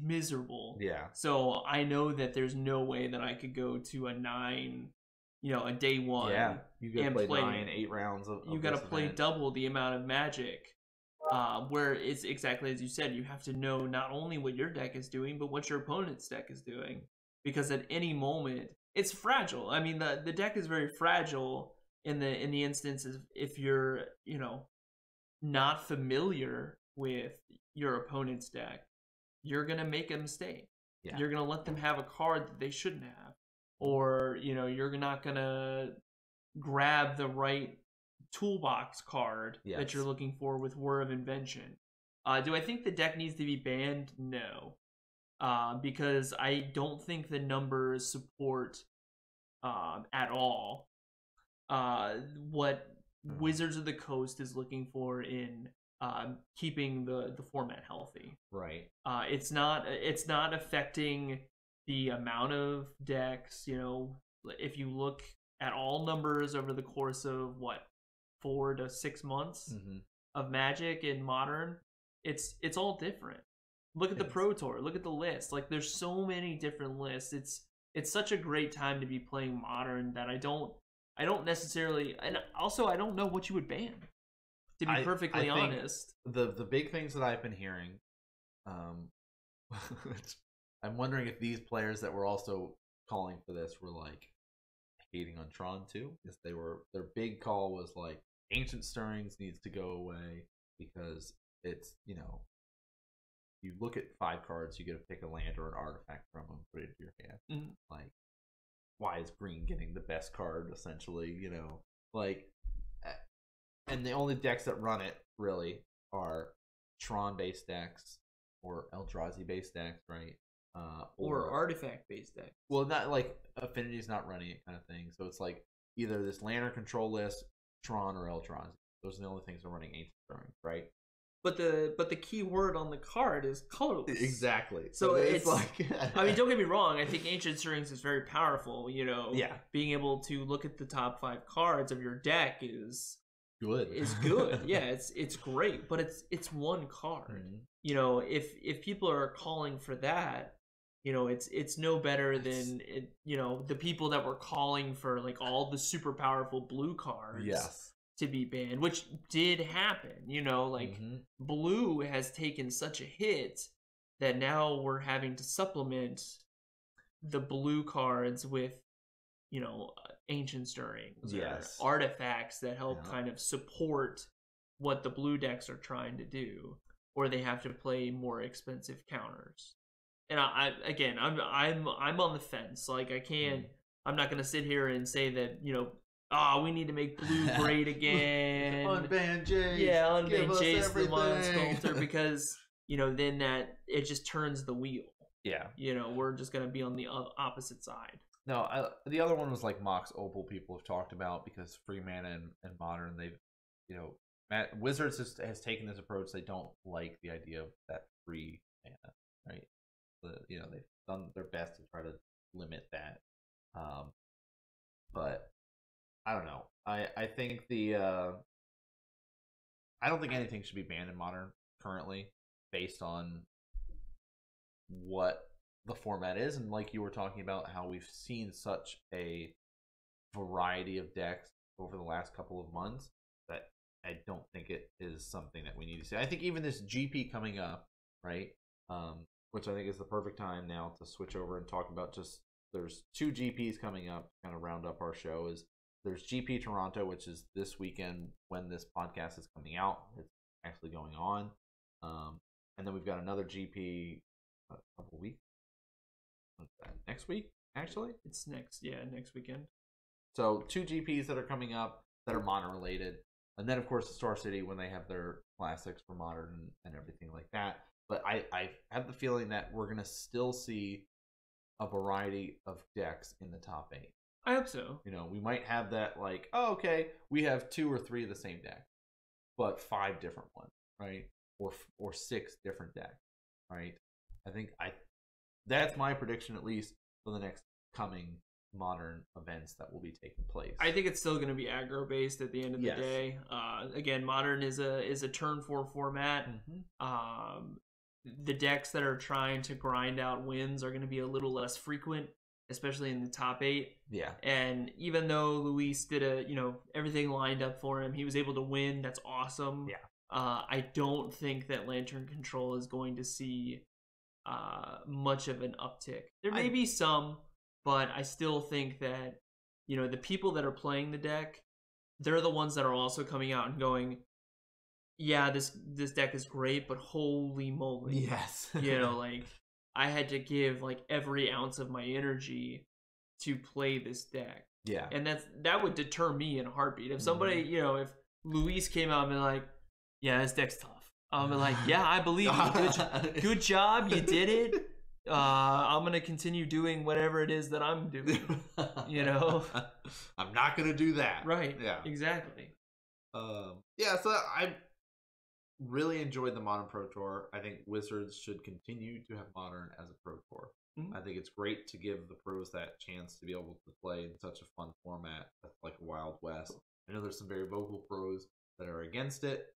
miserable. Yeah. So I know that there's no way that I could go to a 9, a day 1. Yeah, you gotta play 9, 8 rounds of you gotta play double the amount of Magic. Where it's exactly as you said, you have to know not only what your deck is doing, but what your opponent's deck is doing, because at any moment it's fragile. I mean, the deck is very fragile. In the instances, if you're not familiar with your opponent's deck, you're gonna make a mistake. Yeah. You're gonna let them have a card that they shouldn't have, or you're not gonna grab the right toolbox card that you're looking for with Word of Invention. Do I think the deck needs to be banned? No, because I don't think the numbers support at all what Wizards of the Coast is looking for in keeping the format healthy. Right. It's not affecting the amount of decks. If you look at all numbers over the course of what 4 to 6 months of Magic and Modern, it's all different. Look at the Pro Tour. Look at the list. Like, there's so many different lists. It's such a great time to be playing Modern that I don't necessarily, and also I don't know what you would ban. To be perfectly honest, the big things that I've been hearing, I'm wondering if these players that were also calling for this were like hating on Tron too, because their big call was like Ancient Stirrings needs to go away because it's, you know, you look at 5 cards, you get to pick a land or an artifact from them, put it into your hand. Like, why is green getting the best card essentially? You know, like, and the only decks that run it really are Tron based decks or Eldrazi based decks, right? Or artifact based decks. Well, not like Affinity's not running it kind of thing. So it's like either this Lantern control list, Tron, or Eldrazi. Those are the only things that are running Ancient Stirrings, right? But the key word on the card is colorless. Exactly. So it's like, I mean, don't get me wrong. I think Ancient Stirrings is very powerful. You know, being able to look at the top 5 cards of your deck is good. Yeah, it's great. But it's one card. You know, if people are calling for that, you know, it's no better than you know, the people that were calling for like all the super powerful blue cards. To be banned, which did happen, you know, like blue has taken such a hit that now we're having to supplement the blue cards with, you know, Ancient Stirrings or artifacts that help kind of support what the blue decks are trying to do, or they have to play more expensive counters. And I'm on the fence. Like, I can't, I'm not going to sit here and say that, you know, we need to make blue great again. Unban Jace. Yeah, unban Jace the Mon Sculptor, because, you know, then that it just turns the wheel. Yeah. You know, we're just going to be on the opposite side. No, the other one was like Mox Opal people have talked about, because free mana and Modern, they've, you know, Wizards has taken this approach. They don't like the idea of that free mana, right? You know, they've done their best to try to limit that. But I don't know. I think I don't think anything should be banned in Modern currently, based on what the format is, and like you were talking about, how we've seen such a variety of decks over the last couple of months, that I don't think it is something that we need to see. I think even this GP coming up, right? Which I think is the perfect time now to switch over and talk about just, there's 2 GPs coming up to kind of round up our show. There's GP Toronto, which is this weekend when this podcast is coming out. It's actually going on. And then we've got another GP a couple weeks. What's that? Next week, actually? It's next weekend. So 2 GPs that are coming up that are Modern related. And then, of course, the Star City when they have their classics for Modern and everything like that. But I have the feeling that we're going to still see a variety of decks in the top 8. I hope so. You know, we might have that, like, oh, okay, we have 2 or 3 of the same deck, but 5 different ones, right? Or 6 different decks, right? I think that's my prediction, at least for the next coming Modern events that will be taking place. I think it's still going to be aggro based at the end of the day. Again, Modern is a turn 4 format. The decks that are trying to grind out wins are going to be a little less frequent, especially in the top 8. Yeah. And even though Luis did everything lined up for him, he was able to win. That's awesome. Yeah. I don't think that Lantern Control is going to see much of an uptick. There may be some, but I still think that, you know, the people that are playing the deck, they're the ones that are also coming out and going, yeah, this deck is great, but holy moly. Yes. You know, like, I had to give like every ounce of my energy to play this deck. Yeah. And that would deter me in a heartbeat. If somebody, you know, if Luis came out and been like, yeah, this deck's tough. I'm like, yeah, I believe you. Good job, you did it. I'm gonna continue doing whatever it is that I'm doing. You know, I'm not gonna do that. Right. Yeah. Exactly. Yeah. So I really enjoyed the Modern Pro Tour. I think Wizards should continue to have Modern as a Pro Tour. I think it's great to give the pros that chance to be able to play in such a fun format like a Wild West. I know there's some very vocal pros that are against it,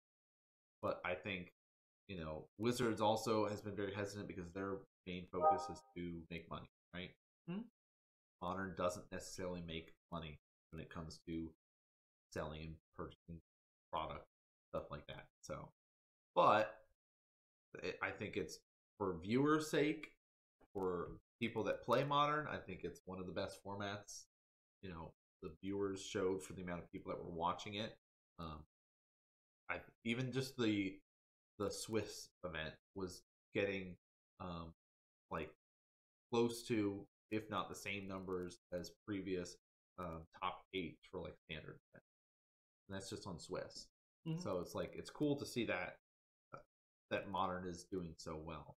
but I think, Wizards also has been very hesitant because their main focus is to make money, right? Modern doesn't necessarily make money when it comes to selling and purchasing product, stuff like that. So, but I think it's for viewers' sake, for people that play Modern, I think it's one of the best formats. The viewers showed for the amount of people that were watching it. Even just the Swiss event was getting like close to, if not the same numbers as previous top 8 for like standard event. And that's just on Swiss. So it's cool to see that Modern is doing so well.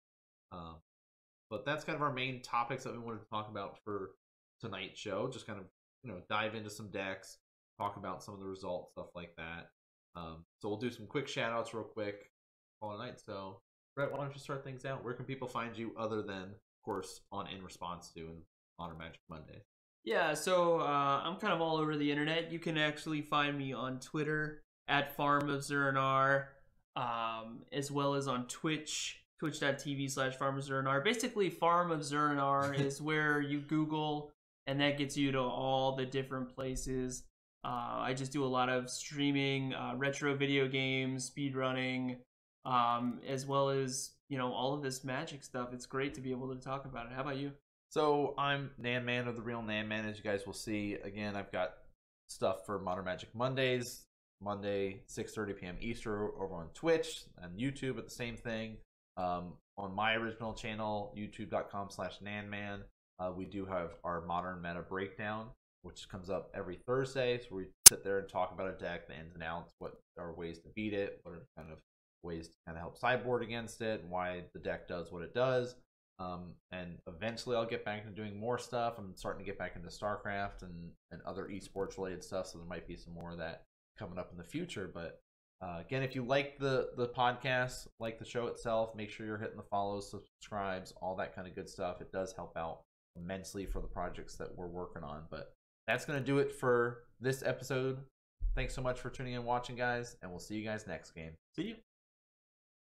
But that's kind of our main topics that we wanted to talk about for tonight's show. Just kind of dive into some decks, talk about some of the results, stuff like that. So we'll do some quick shout outs real quick all night. So Brett, why don't you start things out? Where can people find you other than, of course, on In Response To and Modern Magic Mondays? Yeah, so I'm kind of all over the internet. You can actually find me on Twitter at Farm of Zurinar, as well as on Twitch, twitch.tv/Farm of Zurinar. Basically, Farm of Zurinar is where you Google, and that gets you to all the different places. I just do a lot of streaming, retro video games, speedrunning, as well as, all of this Magic stuff. It's great to be able to talk about it. How about you? So I'm Nan Man of the Real Nan Man, as you guys will see. Again, I've got stuff for Modern Magic Mondays, Monday 6:30 p.m. Eastern over on Twitch and YouTube at the same thing. On my original channel, youtube.com/nanman, we do have our Modern Meta Breakdown, which comes up every Thursday. So we sit there and talk about a deck, the ins and outs, what are ways to beat it, what are kind of ways to kind of help sideboard against it, and why the deck does what it does. And eventually I'll get back into doing more stuff. I'm starting to get back into StarCraft and other esports related stuff, so there might be some more of that coming up in the future. But again, if you like the podcast, like the show itself, make sure you're hitting the follows, subscribes, all that kind of good stuff. It does help out immensely for the projects that we're working on. But that's going to do it for this episode. Thanks so much for tuning in and watching, guys, and we'll see you guys next game. See you.